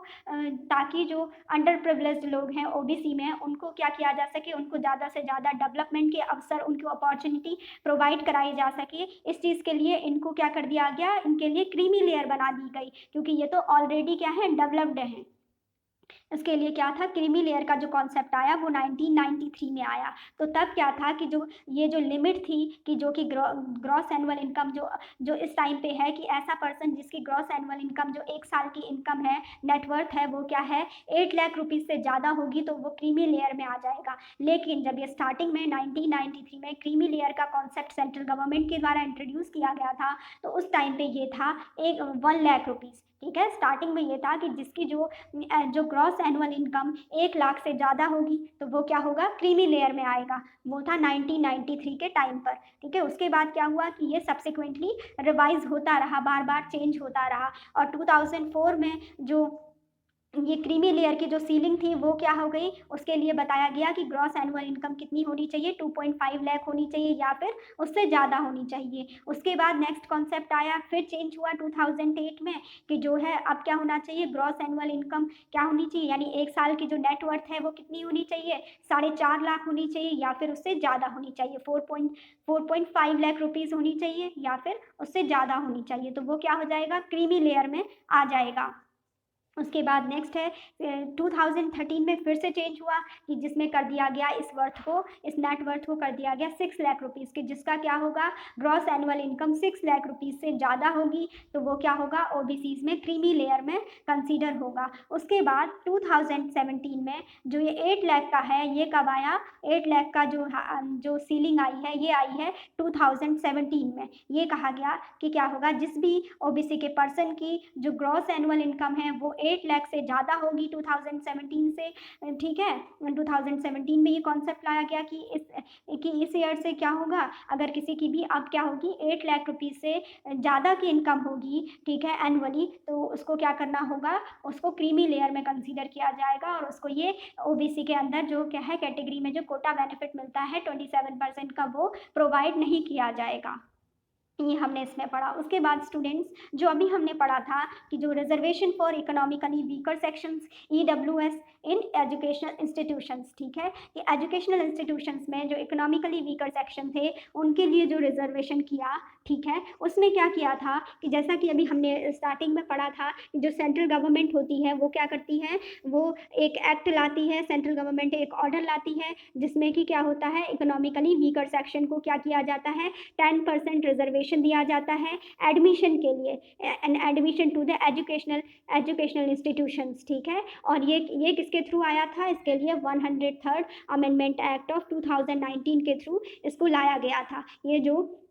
ताकि जो अंडर प्रिविलेज्ड लोग हैं ओबीसी में उनको क्या किया जा सके, उनको ज़्यादा से ज़्यादा डेवलपमेंट के अवसर, उनको अपॉर्चुनिटी प्रोवाइड कराई जा सके। इस चीज़ के लिए इनको क्या कर दिया गया, इनके लिए क्रीमी लेयर बना दी गई, क्योंकि ये तो ऑलरेडी क्या है डेवलप्ड हैं। इसके लिए क्या था, क्रीमी लेयर का जो कॉन्सेप्ट आया वो 1993 में आया। तो तब क्या था कि जो ये जो लिमिट थी कि जो कि ग्रॉस एनुअल इनकम जो इस टाइम पे है कि ऐसा पर्सन जिसकी ग्रॉस एनुअल इनकम जो 1 साल की इनकम है, नेटवर्थ है, वो क्या है 8 लाख रुपीज़ से ज़्यादा होगी तो वो क्रीमी लेयर में आ जाएगा। लेकिन जब ये स्टार्टिंग में 1993 में क्रीमी लेयर का कॉन्सेप्ट सेंट्रल गवर्नमेंट के द्वारा इंट्रोड्यूस किया गया था, तो उस टाइम पे ये था 1 लाख रुपीज़। ठीक है, स्टार्टिंग में ये था कि जिसकी जो ग्रॉस एनुअल इनकम 1 लाख से ज़्यादा होगी तो वो क्या होगा, क्रीमी लेयर में आएगा। वो था 1993 के टाइम पर। ठीक है, उसके बाद क्या हुआ कि ये सब्सिक्वेंटली रिवाइज होता रहा, बार बार चेंज होता रहा, और 2004 में जो ये क्रीमी लेयर की जो सीलिंग थी वो क्या हो गई, उसके लिए बताया गया कि ग्रॉस एनुअल इनकम कितनी होनी चाहिए, 2.5 लाख होनी चाहिए या फिर उससे ज़्यादा होनी चाहिए। उसके बाद नेक्स्ट कॉन्सेप्ट आया, फिर चेंज हुआ 2008 में कि जो है अब क्या होना चाहिए, ग्रॉस एनुअल इनकम क्या होनी चाहिए, यानी 1 साल की जो नेटवर्थ है वो कितनी होनी चाहिए, 4.5 लाख होनी चाहिए या फिर उससे ज़्यादा होनी चाहिए, 4.5 लाख रुपीज़ होनी चाहिए या फिर उससे ज़्यादा होनी चाहिए, तो वो क्या हो जाएगा, क्रीमी लेयर में आ जाएगा। उसके बाद नेक्स्ट है 2013 में फिर से चेंज हुआ कि जिसमें कर दिया गया इस वर्थ को, इस नेट वर्थ को कर दिया गया 6 लाख रुपीज़ के, जिसका क्या होगा, gross annual income 6 lakh rupees से ज़्यादा होगी तो वो क्या होगा, ओबीसीज में क्रीमी लेयर में कंसीडर होगा। उसके बाद 2017 में जो ये 8 लाख का है ये कब आया, 8 लाख का जो सीलिंग आई है ये आई है 2017 में। ये कहा गया कि क्या होगा, जिस भी ओबीसी के पर्सन की जो ग्रॉस एनुअल इनकम है वो 8 लाख से ज़्यादा होगी 2017 से। ठीक है, 2017 में ये कॉन्सेप्ट लाया गया कि इस ईयर से क्या होगा, अगर किसी की भी अब क्या होगी 8 लाख रुपीज़ से ज़्यादा की इनकम होगी, ठीक है, एनुअली, तो उसको क्या करना होगा, उसको क्रीमी लेयर में कंसीडर किया जाएगा और उसको ये ओबीसी के अंदर जो क्या है कैटेगरी में जो कोटा बेनिफिट मिलता है 27% का वो प्रोवाइड नहीं किया जाएगा। ये हमने इसमें पढ़ा। उसके बाद स्टूडेंट्स जो अभी हमने पढ़ा था कि जो reservation for economically weaker sections EWS in educational institutions, ठीक है, कि एजुकेशनल इंस्टीट्यूशंस में जो इकोनॉमिकली वीकर सेक्शन थे उनके लिए जो रिजर्वेशन किया, ठीक है, उसमें क्या किया था कि जैसा कि अभी हमने स्टार्टिंग में पढ़ा था कि जो सेंट्रल गवर्नमेंट होती है वो क्या करती है, वो एक एक्ट लाती है, सेंट्रल गवर्नमेंट एक ऑर्डर लाती है जिसमें कि क्या होता है, इकोनॉमिकली वीकर सेक्शन को क्या किया जाता है, 10% रिजर्वेशन दिया जाता है एडमिशन के लिए, and admission to the educational institutions. ठीक है, और ये किसके थ्रू आया था, इसके लिए 103rd अमेंडमेंट एक्ट ऑफ 2019 के थ्रू इसको लाया गया था। ये जो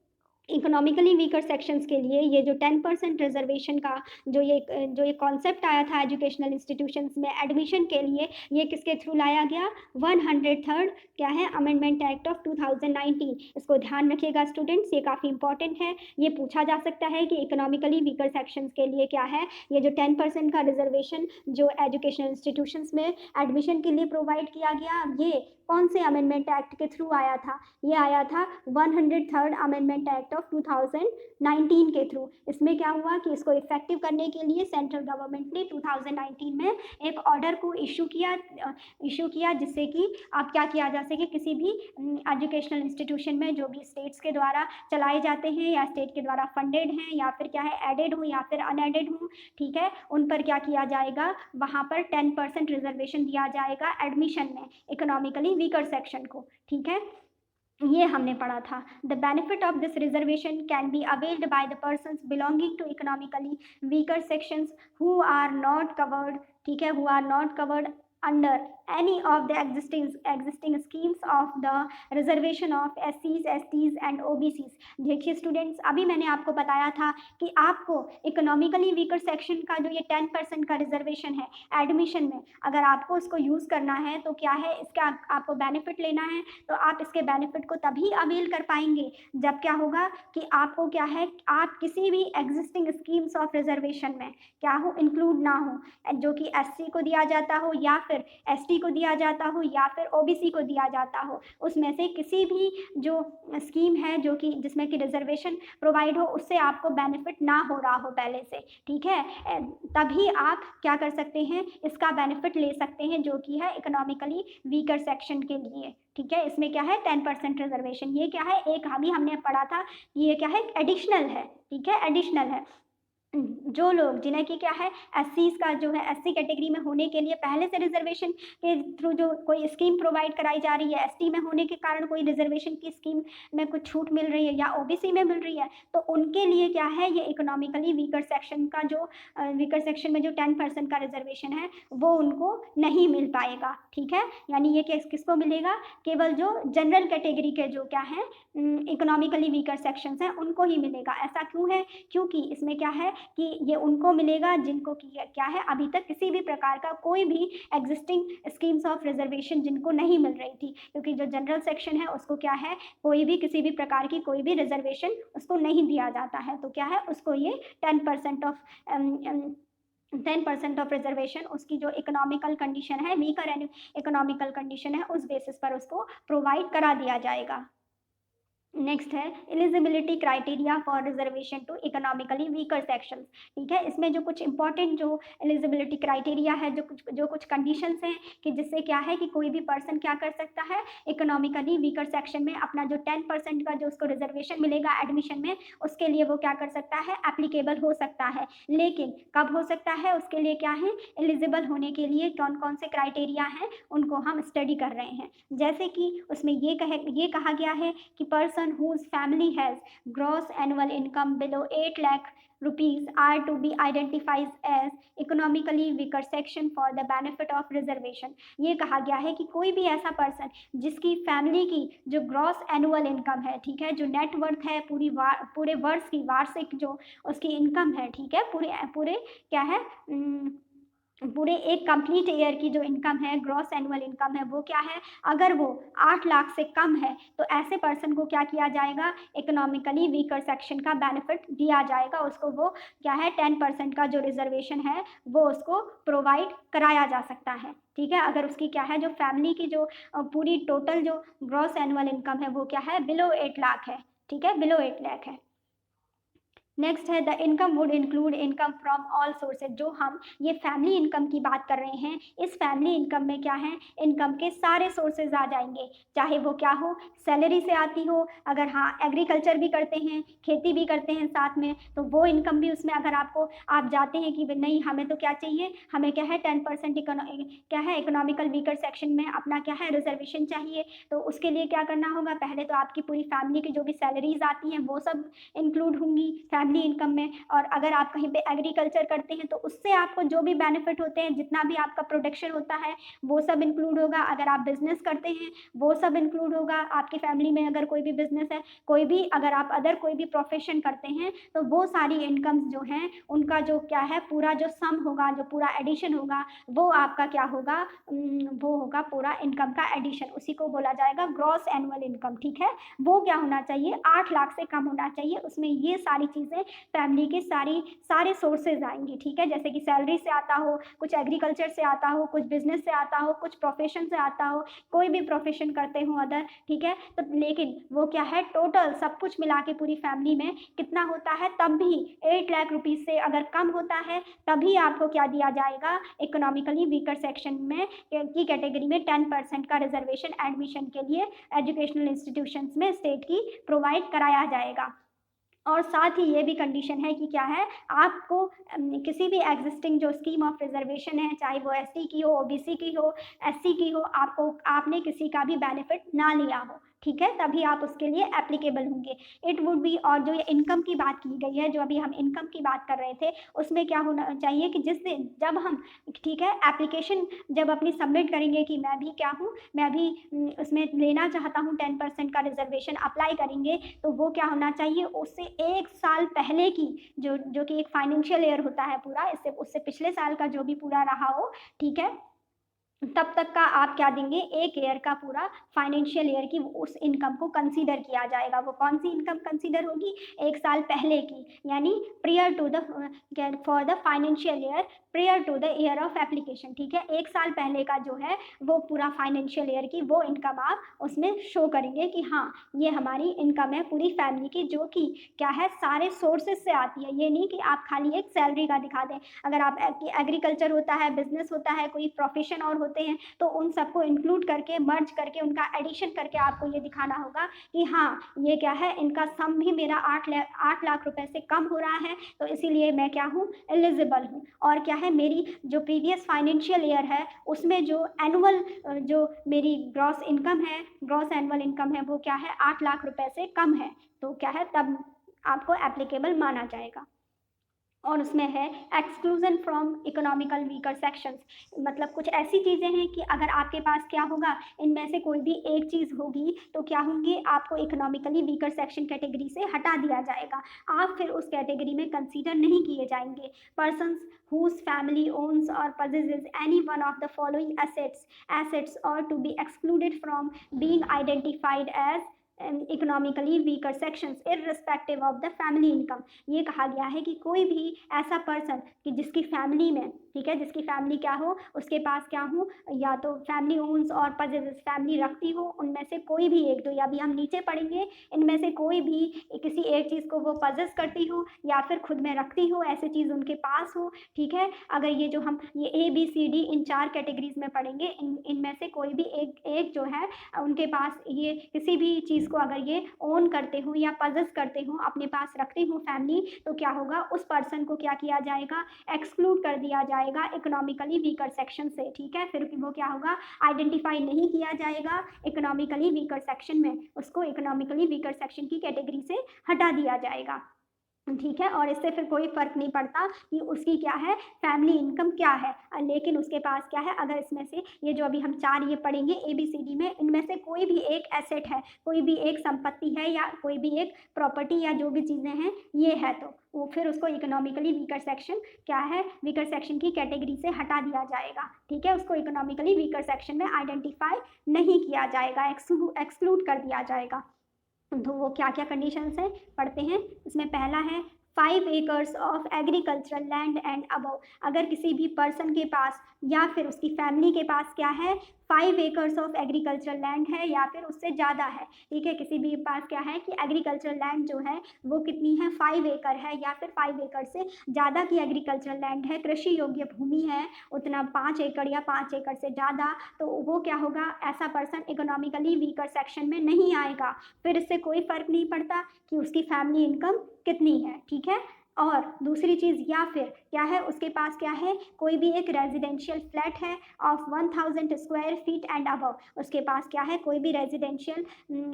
इकोनॉमिकली वीकर सेक्शंस के लिए ये जो 10% रिजर्वेशन का जो ये कॉन्सेप्ट आया था एजुकेशनल इंस्टीट्यूशंस में एडमिशन के लिए, ये किसके थ्रू लाया गया, 103rd क्या है अमेंडमेंट एक्ट ऑफ 2019। इसको ध्यान रखिएगा स्टूडेंट्स, ये काफ़ी इंपॉर्टेंट है, ये पूछा जा सकता है कि इकोनॉमिकली वीकर सेक्शंस के लिए क्या है, ये जो 10% का रिजर्वेशन जो एजुकेशनल इंस्टीट्यूशंस में एडमिशन के लिए प्रोवाइड किया गया, ये कौन से अमेंडमेंट एक्ट के थ्रू आया था, ये आया था 103rd अमेंडमेंट एक्ट ऑफ 2019 के थ्रू। इसमें क्या हुआ कि इसको इफेक्टिव करने के लिए सेंट्रल गवर्नमेंट ने 2019 में एक ऑर्डर को इशू किया जिससे कि अब क्या किया जा सके, किसी भी एजुकेशनल इंस्टीट्यूशन में जो भी स्टेट्स के द्वारा चलाए जाते हैं या स्टेट के द्वारा फंडेड हैं या फिर क्या है एडेड हो या फिर अनएडेड हो, ठीक है, उन पर क्या किया जाएगा, वहाँ पर 10% रिजर्वेशन दिया जाएगा एडमिशन में इकोनॉमिकली वीकर सेक्शन को। ठीक है, ये हमने पढ़ा था। The benefit of this reservation can be availed by the persons belonging to economically weaker sections who are not covered, ठीक है, who are not covered under any of the existing schemes of the reservation of SCs, STs and OBCs। देखिए students, अभी मैंने आपको बताया था कि आपको इकोनॉमिकली वीकर सेक्शन का जो ये 10% का रिजर्वेशन है एडमिशन में, अगर आपको उसको यूज़ करना है तो क्या है, इसका आपको बेनिफिट लेना है तो आप इसके बेनिफिट को तभी अवेल कर पाएंगे जब क्या होगा कि आपको क्या है, आप किसी भी एग्जिस्टिंग स्कीम्स ऑफ रिजर्वेशन में क्या हो, इंक्लूड ना हो, जो कि SC को दिया जाता हो या फिर ST को दिया जाता हो या फिर OBC को दिया जाता हो, उसमें से किसी भी जो स्कीम है जो कि जिसमें कि रिजर्वेशन प्रोवाइड हो उससे आपको बेनिफिट ना हो रहा हो पहले से, ठीक है, तभी आप क्या कर सकते हैं, इसका बेनिफिट ले सकते हैं जो कि है इकोनॉमिकली वीकर सेक्शन के लिए, ठीक है। इसमें क्या है 10% रिजर्वेशन, ये क्या है, एक अभी हमने पढ़ा था, ये क्या है एडिशनल है, ठीक है, एडिशनल है। जो लोग जिन्हें की क्या है SCs का जो है SC कैटेगरी में होने के लिए पहले से रिजर्वेशन के थ्रू जो कोई स्कीम प्रोवाइड कराई जा रही है, ST में होने के कारण कोई रिजर्वेशन की स्कीम में कुछ छूट मिल रही है या OBC में मिल रही है, तो उनके लिए क्या है, ये इकोनॉमिकली वीकर सेक्शन का जो वीकर सेक्शन में जो 10% का रिजर्वेशन है वो उनको नहीं मिल पाएगा, ठीक है। यानी ये किसको मिलेगा, केवल जो जनरल कैटेगरी के जो क्या है इकोनॉमिकली वीकर सेक्शंस हैं उनको ही मिलेगा। ऐसा क्यों है, क्योंकि इसमें क्या है कि ये उनको मिलेगा जिनको क्या है अभी तक किसी भी प्रकार का कोई भी एग्जिस्टिंग स्कीम्स ऑफ रिजर्वेशन जिनको नहीं मिल रही थी, क्योंकि जो जनरल सेक्शन है उसको क्या है, कोई भी किसी भी प्रकार की कोई भी रिजर्वेशन उसको नहीं दिया जाता है, तो क्या है उसको ये 10% ऑफ रिजर्वेशन उसकी जो इकोनॉमिकल कंडीशन है, वीकर इकोनॉमिकल कंडीशन है, उस बेसिस पर उसको प्रोवाइड करा दिया जाएगा। नेक्स्ट है eligibility criteria for reservation to economically weaker section, ठीक है। इसमें जो कुछ इंपॉर्टेंट जो एलिजिबिलिटी क्राइटेरिया है, जो कुछ कंडीशंस हैं कि जिससे क्या है कि कोई भी पर्सन क्या कर सकता है, इकोनॉमिकली वीकर सेक्शन में अपना जो 10% का जो उसको रिजर्वेशन मिलेगा एडमिशन में, उसके लिए वो क्या कर सकता है, एप्लीकेबल हो सकता है। लेकिन कब हो सकता है, उसके लिए क्या है, एलिजिबल होने के लिए कौन कौन से क्राइटेरिया हैं उनको हम स्टडी कर रहे हैं। जैसे कि उसमें ये कहा गया है कि person whose family has gross annual income below 8 lakh rupees are to be identified as economically weaker section for the benefit of reservation। ये कहा गया है कि कोई भी ऐसा पर्सन जिसकी फैमिली की जो ग्रॉस एनुअल इनकम है, ठीक है, जो नेटवर्थ है पूरे वर्ष की वार्षिक जो उसकी इनकम है, ठीक है, पूरे क्या है पूरे एक कंप्लीट ईयर की जो इनकम है, ग्रॉस एनुअल इनकम है, वो क्या है, अगर वो 8 लाख से कम है तो ऐसे पर्सन को क्या किया जाएगा, इकोनॉमिकली वीकर सेक्शन का बेनिफिट दिया जाएगा, उसको वो क्या है 10% का जो रिजर्वेशन है वो उसको प्रोवाइड कराया जा सकता है, ठीक है। अगर उसकी क्या है जो फैमिली की जो पूरी टोटल जो ग्रॉस एनुअल इनकम है वो क्या है बिलो 8 लाख है, ठीक है, बिलो 8 लाख है। नेक्स्ट है the income would include income from all sources. जो हम ये फैमिली इनकम की बात कर रहे हैं, इस फैमिली इनकम में क्या है, इनकम के सारे सोर्सेज आ जाएंगे, चाहे वो क्या हो, सैलरी से आती हो, अगर हाँ एग्रीकल्चर भी करते हैं, खेती भी करते हैं साथ में, तो वो इनकम भी उसमें, अगर आप जाते हैं कि नहीं हमें तो क्या चाहिए, हमें क्या है 10% क्या है इकोनॉमिकल वीकर सेक्शन में अपना क्या है रिजर्वेशन चाहिए, तो उसके लिए क्या करना होगा, पहले तो आपकी पूरी फैमिली की जो भी सैलरीज आती हैं वो सब इंक्लूड होंगी फैमिली इनकम में। और अगर आप कहीं पे एग्रीकल्चर करते हैं तो उससे आपको जो भी बेनिफिट होते हैं, जितना भी आपका प्रोडक्शन होता है वो सब इंक्लूड होगा। अगर आप बिजनेस करते हैं वो सब इंक्लूड होगा, आपकी फैमिली में अगर कोई भी बिजनेस है, कोई भी अगर आप अदर कोई भी प्रोफेशन करते हैं तो वो सारी इनकम्स जो हैं उनका जो क्या है पूरा जो सम होगा, जो पूरा एडिशन होगा वो आपका क्या होगा, वो होगा पूरा इनकम का एडिशन, उसी को बोला जाएगा ग्रॉस एनुअल इनकम, ठीक है। वो क्या होना चाहिए, 8 लाख से कम होना चाहिए, उसमें ये सारी चीज़ें फैमिली के सारे सोर्सेज आएंगी, ठीक है, जैसे कि सैलरी से आता हो, कुछ एग्रीकल्चर से आता हो, कुछ बिजनेस से आता हो, कुछ प्रोफेशन से आता हो, कोई भी प्रोफेशन करते हो अदर, ठीक है। तो लेकिन वो क्या है टोटल सब कुछ मिला के पूरी फैमिली में कितना होता है, तब भी 8 लाख रुपीज़ से अगर कम होता है तभी आपको क्या दिया जाएगा, इकोनॉमिकली वीकर सेक्शन में की कैटेगरी में 10% का रिजर्वेशन एडमिशन के लिए एजुकेशनल इंस्टीट्यूशंस में स्टेट की प्रोवाइड कराया जाएगा। और साथ ही ये भी कंडीशन है कि क्या है, आपको किसी भी एग्जिस्टिंग जो स्कीम ऑफ रिजर्वेशन है, चाहे वो ST की हो, OBC की हो, SC की हो, आपने किसी का भी बेनिफिट ना लिया हो, ठीक है, तभी आप उसके लिए एप्लीकेबल होंगे। इट वुड बी, और जो ये इनकम की बात की गई है, जो अभी हम इनकम की बात कर रहे थे, उसमें क्या होना चाहिए कि जिस दिन जब हम, ठीक है, एप्लीकेशन जब अपनी सबमिट करेंगे कि मैं भी क्या हूँ, मैं भी उसमें लेना चाहता हूँ 10% का रिजर्वेशन अप्लाई करेंगे, तो वो क्या होना चाहिए, उससे 1 साल पहले की जो कि एक फाइनेंशियल ईयर होता है पूरा, इससे उससे पिछले साल का जो भी पूरा रहा हो, ठीक है, तब तक का आप क्या देंगे, एक ईयर का पूरा फाइनेंशियल ईयर की उस इनकम को कंसीडर किया जाएगा। वो कौन सी इनकम कंसीडर होगी, 1 साल पहले की, यानी prior to the, for the financial year prior to the year of application, ठीक है, 1 साल पहले का जो है वो पूरा फाइनेंशियल ईयर की वो इनकम आप उसमें शो करेंगे कि हाँ ये हमारी इनकम है पूरी फैमिली की, जो कि क्या है सारे सोर्सेज से आती है। ये नहीं कि आप खाली एक सैलरी का दिखा दें। अगर आप एग्रीकल्चर होता है, बिजनेस होता है, कोई प्रोफेशन और होते हैं, तो उन सबको इंक्लूड करके, मर्ज करके, उनका एडिशन करके आपको ये दिखाना होगा कि हाँ ये क्या है, इनका सम भी मेरा 8 लाख रुपए से कम हो रहा है, तो इसीलिए मैं क्या हूँ, एलिजिबल हूँ। और क्या है, मेरी जो प्रीवियस फाइनेंशियल ईयर है उसमें जो एनुअल, जो मेरी ग्रॉस इनकम है, ग्रॉस एनुअल इनकम है, वो क्या है, 8 लाख रुपए से कम है, तो क्या है, तब आपको एप्लीकेबल माना जाएगा। और उसमें है exclusion from economical weaker sections, मतलब कुछ ऐसी चीज़ें हैं कि अगर आपके पास क्या होगा, इनमें से कोई भी एक चीज़ होगी तो क्या होंगे, आपको इकोनॉमिकली वीकर सेक्शन कैटेगरी से हटा दिया जाएगा, आप फिर उस कैटेगरी में कंसीडर नहीं किए जाएंगे। Persons whose family owns or possesses any one of the following assets or to be excluded from being identified as economically weaker sections irrespective of the family income. ये कहा गया है कि कोई भी ऐसा पर्सन कि जिसकी फैमिली में, ठीक है, जिसकी फैमिली क्या हो, उसके पास क्या हो, या तो फैमिली ओन्स और पजेसेस, फैमिली रखती हो, उनमें से कोई भी एक, तो या भी हम नीचे पढ़ेंगे, इनमें से कोई भी किसी एक चीज़ को वो पजेस करती हो या फिर खुद में रखती हो, ऐसी चीज़ उनके पास हो, ठीक है। अगर ये जो हम ये ABCD इन 4 कैटेगरीज में पढ़ेंगे, इनमें से कोई भी एक जो है उनके पास ये किसी भी चीज़ को अगर ये ओन करते हो या पजेस करते हो, अपने पास रखते हो फैमिली, तो क्या होगा, उस पर्सन को क्या किया जाएगा, एक्सक्लूड कर दिया जाएगा इकोनॉमिकली वीकर सेक्शन से, ठीक है। फिर वो क्या होगा, आइडेंटिफाई नहीं किया जाएगा इकोनॉमिकली वीकर सेक्शन में, उसको इकोनॉमिकली वीकर सेक्शन की कैटेगरी से हटा दिया जाएगा, ठीक है। और इससे फिर कोई फर्क नहीं पड़ता कि उसकी क्या है, फैमिली इनकम क्या है, लेकिन उसके पास क्या है, अगर इसमें से ये जो अभी हम 4 ये पढ़ेंगे ABCD में, इनमें से कोई भी एक एसेट है, कोई भी एक संपत्ति है, या कोई भी एक प्रॉपर्टी या जो भी चीज़ें हैं ये है, तो वो फिर उसको इकोनॉमिकली वीकर सेक्शन क्या है, वीकर सेक्शन की कैटेगरी से हटा दिया जाएगा, ठीक है। उसको इकोनॉमिकली वीकर सेक्शन में आइडेंटिफाई नहीं किया जाएगा, एक्सक्लूड कर दिया जाएगा। तो वो क्या क्या कंडीशंस हैं पढ़ते हैं। इसमें पहला है 5 acres of agricultural land and above. अगर किसी भी पर्सन के पास या फिर उसकी फैमिली के पास क्या है, 5 एकर्स ऑफ एग्रीकल्चरल लैंड है या फिर उससे ज़्यादा है, ठीक है। किसी भी पास क्या है कि एग्रीकल्चरल लैंड जो है वो कितनी है, 5 एकड़ है, या फिर 5 एकड़ से ज़्यादा की एग्रीकल्चरल लैंड है, कृषि योग्य भूमि है उतना 5 एकड़ या 5 एकड़ से ज़्यादा, तो वो क्या होगा, ऐसा पर्सन इकोनॉमिकली वीकर सेक्शन में नहीं आएगा। फिर इससे कोई फर्क नहीं पड़ता कि उसकी फैमिली इनकम कितनी है, ठीक है। और दूसरी चीज़, या फिर क्या है, उसके पास क्या है, कोई भी एक रेजिडेंशियल फ्लैट है of 1000 square feet and above. उसके पास क्या है, कोई भी रेजिडेंशियल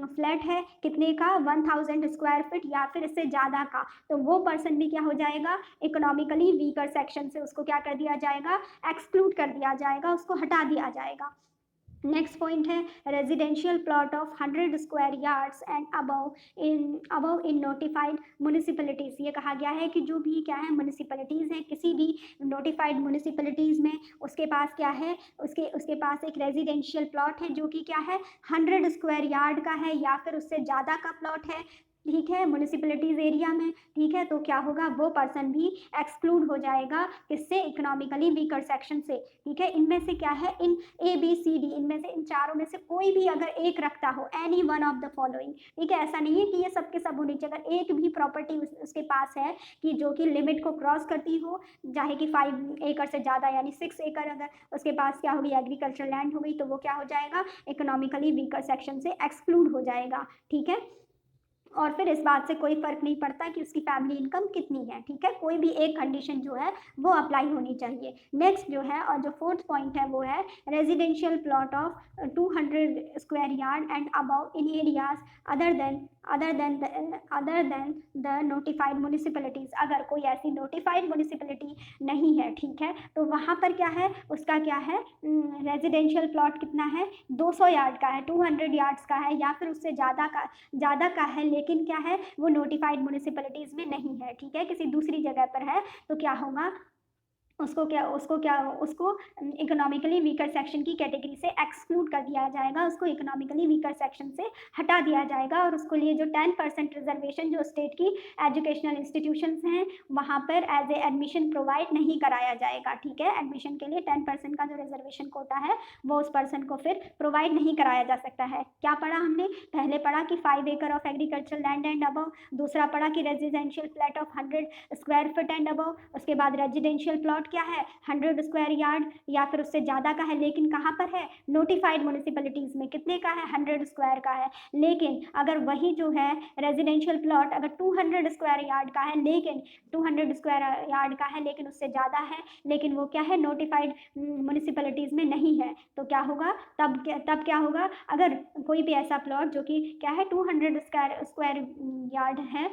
फ्लैट है कितने का, 1000 स्क्वायर फीट या फिर इससे ज़्यादा का, तो वो पर्सन भी क्या हो जाएगा, इकोनॉमिकली वीकर सेक्शन से उसको क्या कर दिया जाएगा, एक्सक्लूड कर दिया जाएगा, उसको हटा दिया जाएगा। नेक्स्ट पॉइंट है residential plot of 100 square yards and above in notified municipalities. ये कहा गया है कि जो भी क्या है म्यूनिसिपैलिटीज़ हैं, किसी भी नोटिफाइड म्यूनिसिपैलिटीज़ में उसके पास क्या है, उसके पास एक रेजिडेंशियल प्लॉट है जो कि क्या है 100 स्क्वायर यार्ड का है या फिर उससे ज़्यादा का प्लॉट है, ठीक है, म्यूनिसिपैलिटीज़ एरिया में, ठीक है। तो क्या होगा, वो पर्सन भी एक्सक्लूड हो जाएगा किससे, इकोनॉमिकली वीकर सेक्शन से, ठीक है। इनमें से क्या है, इन ABCD इनमें से इन चारों में से कोई भी अगर एक रखता हो, any one of the following, ठीक है। ऐसा नहीं है कि ये सबके सब होनी चाहिए, अगर एक भी प्रॉपर्टी उसके पास है कि जो कि लिमिट को क्रॉस करती हो, चाहे कि 5 एकड़ से ज़्यादा यानी 6 एकड़ अगर उसके पास क्या होगी, एग्रीकल्चर लैंड हो गई, तो वो क्या हो जाएगा, इकोनॉमिकली वीकर सेक्शन से एक्सक्लूड हो जाएगा, ठीक है। और फिर इस बात से कोई फ़र्क नहीं पड़ता कि उसकी फैमिली इनकम कितनी है, ठीक है? कोई भी एक कंडीशन जो है वो अप्लाई होनी चाहिए। नेक्स्ट जो है और जो फोर्थ पॉइंट है वो है residential plot of 200 square yard and above in areas other than the notified municipalities. अगर कोई ऐसी नोटिफाइड म्यूनिसिपैलिटी नहीं है, ठीक है, तो वहाँ पर क्या है, उसका क्या है, रेजिडेंशियल प्लॉट कितना है, 200 यार्ड का है, 200 यार्ड्स का है या फिर उससे ज़्यादा का है, लेकिन क्या है वो नोटिफाइड म्यूनिसिपैलिटीज़ में नहीं है, ठीक है, किसी दूसरी जगह पर है, तो क्या होगा, उसको इकोनॉमिकली वीकर सेक्शन की कैटेगरी से एक्सक्लूड कर दिया जाएगा, उसको इकोनॉमिकली वीकर सेक्शन से हटा दिया जाएगा और उसको लिए जो 10% रिजर्वेशन जो स्टेट की एजुकेशनल इंस्टीट्यूशंस हैं वहाँ पर एज ए एडमिशन प्रोवाइड नहीं कराया जाएगा, ठीक है। एडमिशन के लिए 10% का जो रिजर्वेशन कोटा है वो उस पर्सन को फिर प्रोवाइड नहीं कराया जा सकता है। क्या पढ़ा हमने, पहले पढ़ा कि 5 एकड़ of agriculture land and above, दूसरा पढ़ा कि residential flat of 100 square feet and above, उसके बाद रेजिडेंशियल प्लॉट क्या है 100 स्क्वायर यार्ड या फिर उससे ज़्यादा का है, लेकिन कहाँ पर है, नोटिफाइड म्यूनिसिपैलिटीज़ में। कितने का है, 100 स्क्वायर का है। लेकिन अगर वही जो है रेजिडेंशियल प्लॉट अगर 200 स्क्वायर यार्ड का है, लेकिन 200 स्क्वायर यार्ड का है लेकिन उससे ज़्यादा है, लेकिन वो क्या है नोटिफाइड म्यूनिसिपैलिटीज़ में नहीं है, तो क्या होगा, तब क्या होगा, अगर कोई भी ऐसा प्लॉट जो कि क्या है 200 स्क्वायर यार्ड है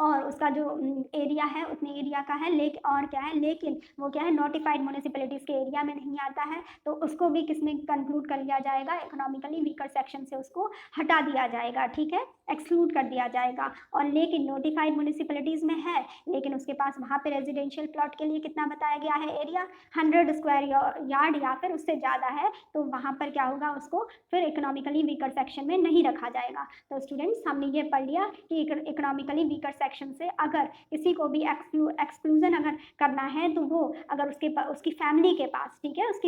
और उसका जो एरिया है उतने एरिया का है, लेकिन और क्या है, लेकिन वो क्या है नोटिफाइड म्यूनिसिपैलिटीज़ के एरिया में नहीं आता है, तो उसको भी किसमें कंक्लूड कर लिया जाएगा, इकोनॉमिकली वीकर सेक्शन से उसको हटा दिया जाएगा, ठीक है, एक्सक्लूड कर दिया जाएगा। और लेकिन नोटिफाइड म्यूनिसिपैलिटीज़ में है, लेकिन उसके पास वहाँ पे रेजिडेंशियल प्लॉट के लिए कितना बताया गया है एरिया, 100 स्क्वायर यार्ड या फिर उससे ज़्यादा है, तो वहाँ पर क्या होगा, उसको फिर इकोनॉमिकली वीकर सेक्शन में नहीं रखा जाएगा। तो स्टूडेंट्स हमने ये पढ़ लिया कि इकोनॉमिकली वीकर सेक्शन से अगर किसी को भी एक्सक्लूजन अगर करना है, तो वो अगर उसकी फैमिली के पास, ठीक है, उस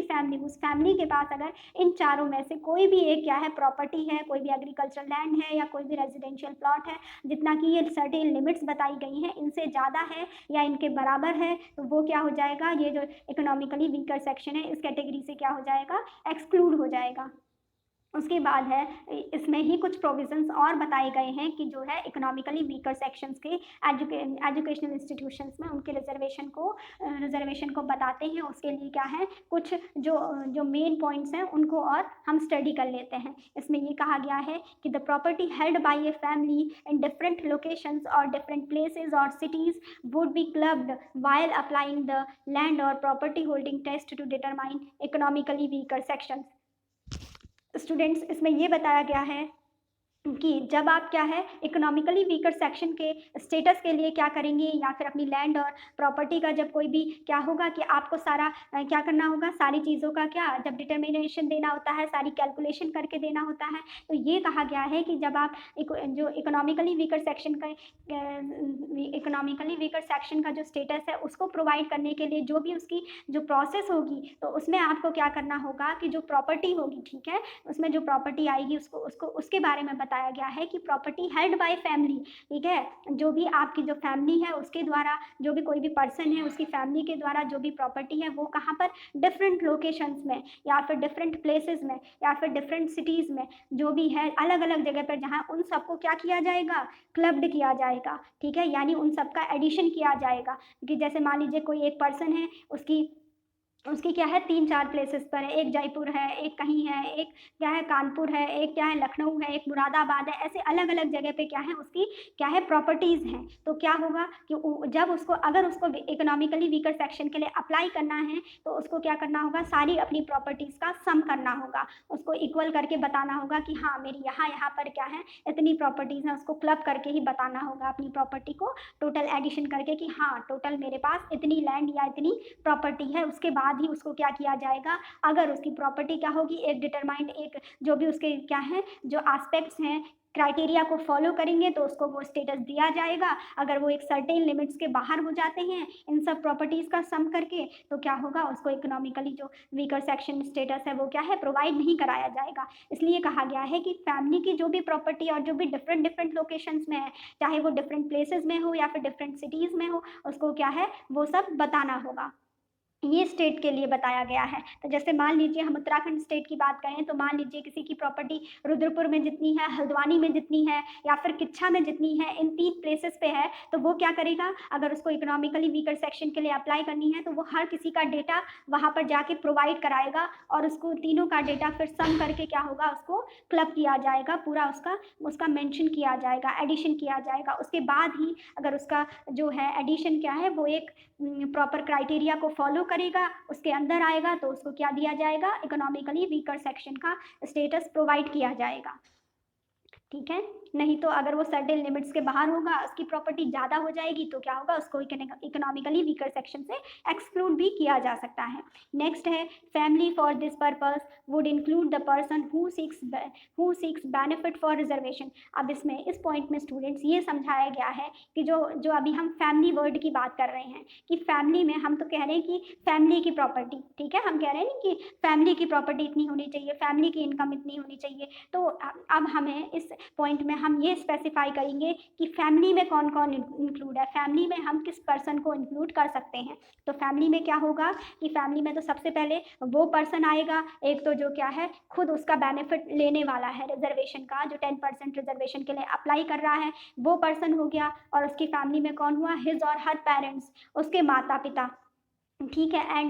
फैमिली के पास अगर इन चारों में से कोई भी एक क्या है प्रॉपर्टी है, कोई भी एग्रीकल्चर लैंड है या कोई भी रेजिडेंशियल प्लॉट है, जितना कि ये सर्टेन लिमिट्स बताई गई हैं इनसे ज़्यादा है या इनके बराबर है, तो वो क्या हो जाएगा, ये जो इकोनॉमिकली वीकर सेक्शन है इस कैटेगरी से क्या हो जाएगा, एक्सक्लूड हो जाएगा। उसके बाद है इसमें ही कुछ प्रोविजंस और बताए गए हैं कि जो है इकोनॉमिकली वीकर सेक्शंस के एजुकेशनल इंस्टीट्यूशंस में उनके रिजर्वेशन को बताते हैं। उसके लिए क्या है, कुछ जो मेन पॉइंट्स हैं उनको और हम स्टडी कर लेते हैं। इसमें ये कहा गया है कि the property held by a family in different locations और डिफरेंट प्लेसेस और cities would be clubbed while applying the land or property holding test to determine economically weaker sections। Students इसमें ये बताया गया है कि जब आप क्या है इकोनॉमिकली वीकर सेक्शन के स्टेटस के लिए क्या करेंगे या फिर अपनी लैंड और प्रॉपर्टी का जब कोई भी क्या होगा कि आपको सारा क्या करना होगा, सारी चीज़ों का क्या जब डिटर्मिनेशन देना होता है, सारी कैलकुलेशन करके देना होता है। तो ये कहा गया है कि जब आप जो इकोनॉमिकली वीकर सेक्शन का जो स्टेटस है उसको प्रोवाइड करने के लिए जो भी उसकी जो प्रोसेस होगी, तो उसमें आपको क्या करना होगा कि जो प्रॉपर्टी होगी, ठीक है, उसमें जो प्रॉपर्टी आएगी उसको उसके बारे में बताया गया है कि प्रॉपर्टी हेल्ड बाय फैमिली, ठीक है, जो भी आपकी जो फैमिली है उसके द्वारा, जो भी कोई भी पर्सन है उसकी फैमिली के द्वारा जो भी प्रॉपर्टी है वो कहाँ पर डिफरेंट लोकेशंस में या फिर डिफरेंट प्लेसेस में या फिर डिफरेंट सिटीज़ में जो भी है अलग अलग जगह पर, जहाँ उन सबको क्या किया जाएगा, क्लब्ड किया जाएगा, ठीक है, यानी उन सबका एडिशन किया जाएगा। कि जैसे मान लीजिए कोई एक पर्सन है, उसकी क्या है 3-4 प्लेसेस पर है, एक जयपुर है, एक कहीं है, एक क्या है कानपुर है, एक क्या है लखनऊ है, एक मुरादाबाद है, ऐसे अलग अलग जगह पे क्या है उसकी क्या है प्रॉपर्टीज़ हैं। तो क्या होगा कि जब अगर उसको इकोनॉमिकली वीकर सेक्शन के लिए अप्लाई करना है तो उसको क्या करना होगा, सारी अपनी प्रॉपर्टीज़ का सम करना होगा, उसको इक्वल करके बताना होगा कि हाँ मेरी यहाँ पर क्या है इतनी प्रॉपर्टीज़ हैं, उसको क्लब करके ही बताना होगा अपनी प्रॉपर्टी को टोटल एडिशन करके कि हाँ टोटल मेरे पास इतनी लैंड या इतनी प्रॉपर्टी है। उसके बाद ही उसको क्या किया जाएगा, अगर उसकी प्रॉपर्टी क्या होगी, एक डिटरमाइंड एक जो भी उसके क्या है जो एस्पेक्ट्स हैं क्राइटेरिया को फॉलो करेंगे तो उसको वो स्टेटस दिया जाएगा। अगर वो एक सर्टेन लिमिट्स के बाहर हो जाते हैं इन सब प्रॉपर्टीज़ का सम करके, तो क्या होगा, उसको इकोनॉमिकली जो वीकर सेक्शन स्टेटस है वो क्या है प्रोवाइड नहीं कराया जाएगा। इसलिए कहा गया है कि फैमिली की जो भी प्रॉपर्टी और जो भी डिफरेंट लोकेशंस में है, चाहे वो डिफरेंट प्लेसेस में हो या फिर डिफरेंट सिटीज़ में हो, उसको क्या है वो सब बताना होगा। ये स्टेट के लिए बताया गया है। तो जैसे मान लीजिए हम उत्तराखंड स्टेट की बात करें, तो मान लीजिए किसी की प्रॉपर्टी रुद्रपुर में जितनी है, हल्द्वानी में जितनी है, या फिर किच्छा में जितनी है, इन 3 प्लेसेस पे है, तो वो क्या करेगा, अगर उसको इकोनॉमिकली वीकर सेक्शन के लिए अप्लाई करनी है, तो वो हर किसी का डेटा वहाँ पर जाके प्रोवाइड कराएगा, और उसको तीनों का डेटा फिर सम करके क्या होगा, उसको क्लब किया जाएगा, पूरा उसका मेंशन किया जाएगा, एडिशन किया जाएगा। उसके बाद ही अगर उसका जो है एडिशन क्या है, वो एक प्रॉपर क्राइटेरिया को फॉलो करेगा, उसके अंदर आएगा, तो उसको क्या दिया जाएगा, इकोनॉमिकली वीकर सेक्शन का स्टेटस प्रोवाइड किया जाएगा। ठीक है, नहीं तो अगर वो सर्टेन लिमिट्स के बाहर होगा, उसकी प्रॉपर्टी ज़्यादा हो जाएगी, तो क्या होगा, उसको इकोनॉमिकली वीकर सेक्शन से एक्सक्लूड भी किया जा सकता है। नेक्स्ट है, family for this purpose would include the person who seeks benefit for reservation. अब इसमें इस पॉइंट में स्टूडेंट्स ये समझाया गया है कि जो अभी हम फैमिली वर्ड की बात कर रहे हैं, कि फैमिली में हम तो कह रहे हैं कि फैमिली की प्रॉपर्टी, ठीक है, हम कह रहे हैं कि फैमिली की प्रॉपर्टी इतनी होनी चाहिए, फैमिली की इनकम इतनी होनी चाहिए। तो अब हमें इस पॉइंट में हम ये स्पेसिफाई करेंगे कि फैमिली में कौन कौन इंक्लूड है, फैमिली में हम किस पर्सन को इंक्लूड कर सकते हैं। तो फैमिली में क्या होगा कि फैमिली में तो सबसे पहले वो पर्सन आएगा, एक तो जो क्या है, खुद उसका बेनिफिट लेने वाला है रिजर्वेशन का, जो 10% रिजर्वेशन के लिए अप्लाई कर रहा है, वो पर्सन हो गया। और उसकी फैमिली में कौन हुआ, हिज और हर पेरेंट्स, उसके माता पिता, ठीक है,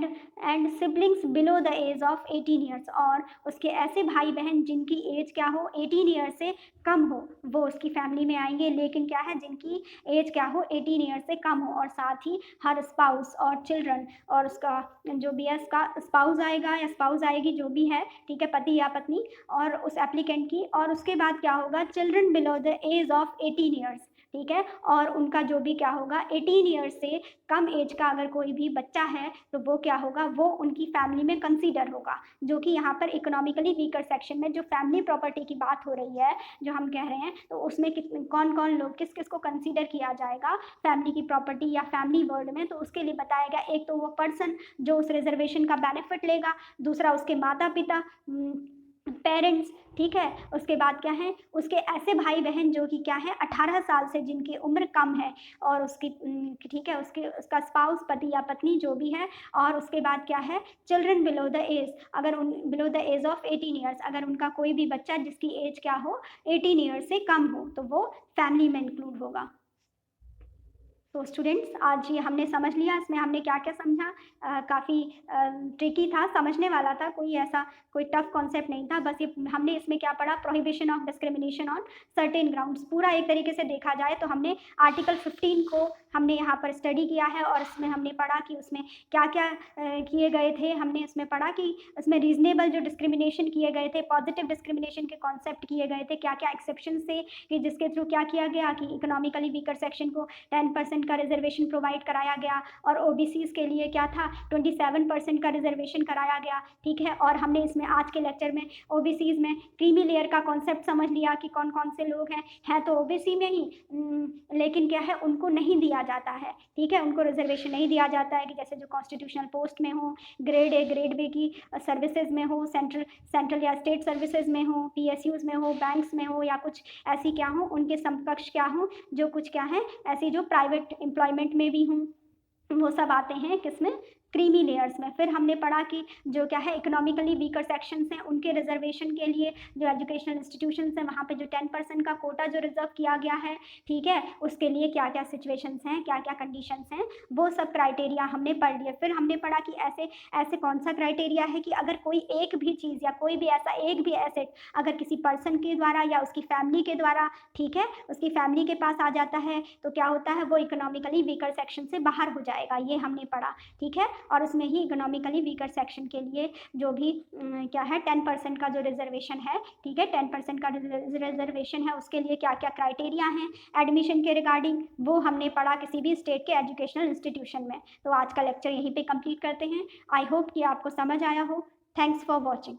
and siblings below the age of 18 years, और उसके ऐसे भाई बहन जिनकी एज क्या हो, 18 ईयर्स से कम हो, वो उसकी फैमिली में आएंगे। लेकिन क्या है, जिनकी एज क्या हो, 18 ईयर्स से कम हो, और साथ ही हर स्पाउस और चिल्ड्रन, और उसका जो भी है, उसका स्पाउस आएगा या स्पाउस आएगी, जो भी है, ठीक है, पति या पत्नी, और उस एप्लीकेंट की। और उसके बाद क्या होगा, children below the age of 18 years, ठीक है, और उनका जो भी क्या होगा, 18 ईयर्स से कम एज का अगर कोई भी बच्चा है, तो वो क्या होगा, वो उनकी फैमिली में कंसीडर होगा। जो कि यहाँ पर इकोनॉमिकली वीकर सेक्शन में जो फैमिली प्रॉपर्टी की बात हो रही है, जो हम कह रहे हैं, तो उसमें कौन कौन लोग, किस किस को कंसीडर किया जाएगा फैमिली की प्रॉपर्टी या फैमिली वर्ड में, तो उसके लिए बताया गया, एक तो वो पर्सन जो उस रिजर्वेशन का बेनिफिट लेगा, दूसरा उसके माता पिता, पेरेंट्स, ठीक है, उसके बाद क्या है, उसके ऐसे भाई बहन जो कि क्या है, 18 साल से जिनकी उम्र कम है, और उसकी, ठीक है, उसका स्पाउस, पति या पत्नी, जो भी है। और उसके बाद क्या है, चिल्ड्रन बिलो द एज, अगर below the age of 18 years, अगर उनका कोई भी बच्चा जिसकी एज क्या हो, 18 ईयर्स से कम हो, तो वो फैमिली में इंक्लूड होगा। तो स्टूडेंट्स, आज ये हमने समझ लिया, इसमें हमने क्या क्या समझा, काफ़ी ट्रिकी था, समझने वाला था, कोई टफ कॉन्सेप्ट नहीं था। बस ये हमने इसमें क्या पढ़ा, prohibition of discrimination on certain grounds, पूरा एक तरीके से देखा जाए तो हमने आर्टिकल 15 को हमने यहाँ पर स्टडी किया है, और इसमें हमने पढ़ा कि उसमें क्या क्या किए गए थे। हमने इसमें पढ़ा कि उसमें रीजनेबल जो डिस्क्रिमिनेशन किए गए थे, पॉजिटिव डिस्क्रिमिनेशन के कॉन्सेप्ट किए गए थे, क्या क्या एक्सेप्शन थे, कि जिसके थ्रू क्या किया गया कि इकोनॉमिकली वीकर सेक्शन को 10% का रिजर्वेशन प्रोवाइड कराया गया, और ओबीसीज के लिए क्या था, 27% का रिजर्वेशन कराया गया, ठीक है। और हमने इसमें आज के लेक्चर में ओबीसीज में क्रीमी लेयर का कॉन्सेप्ट समझ लिया कि कौन कौन से लोग हैं तो ओबीसी में ही, लेकिन क्या है, उनको नहीं दिया जाता है, ठीक है, उनको रिजर्वेशन नहीं दिया जाता है, कि जैसे जो कॉन्स्टिट्यूशनल पोस्ट में हो, ग्रेड ए ग्रेड बी की सर्विसेज में हो, सेंट्रल या स्टेट सर्विसेज में हो, पीएसयूज में हो, बैंक्स में हो, या कुछ ऐसी क्या हो, उनके समकक्ष क्या हो, जो कुछ क्या है, ऐसी जो प्राइवेट एम्प्लॉयमेंट में भी हूँ, वो सब आते हैं किसमें, क्रीमी लेयर्स में। फिर हमने पढ़ा कि जो क्या है, इकोनॉमिकली वीकर सेक्शंस हैं, उनके रिजर्वेशन के लिए जो एजुकेशनल इंस्टीट्यूशंस हैं, वहाँ पे जो 10% का कोटा जो रिजर्व किया गया है, ठीक है, उसके लिए क्या क्या सिचुएशंस हैं, क्या क्या कंडीशंस हैं, वो सब क्राइटेरिया हमने पढ़ लिए। फिर हमने पढ़ा कि ऐसे कौन सा क्राइटेरिया है कि अगर कोई एक भी चीज़ या कोई भी ऐसा एक भी एसेट अगर किसी पर्सन के द्वारा या उसकी फैमिली के द्वारा, ठीक है, उसकी फैमिली के पास आ जाता है, तो क्या होता है, वो इकोनॉमिकली वीकर सेक्शन से बाहर हो जाएगा, ये हमने पढ़ा, ठीक है। और उसमें ही इकोनॉमिकली वीकर सेक्शन के लिए जो भी क्या है, 10% का जो रिजर्वेशन है, ठीक है, 10% का रिजर्वेशन है, उसके लिए क्या क्या क्राइटेरिया हैं एडमिशन के रिगार्डिंग, वो हमने पढ़ा किसी भी स्टेट के एजुकेशनल इंस्टीट्यूशन में। तो आज का लेक्चर यहीं पे कंप्लीट करते हैं। आई होप कि आपको समझ आया हो। Thanks for watching.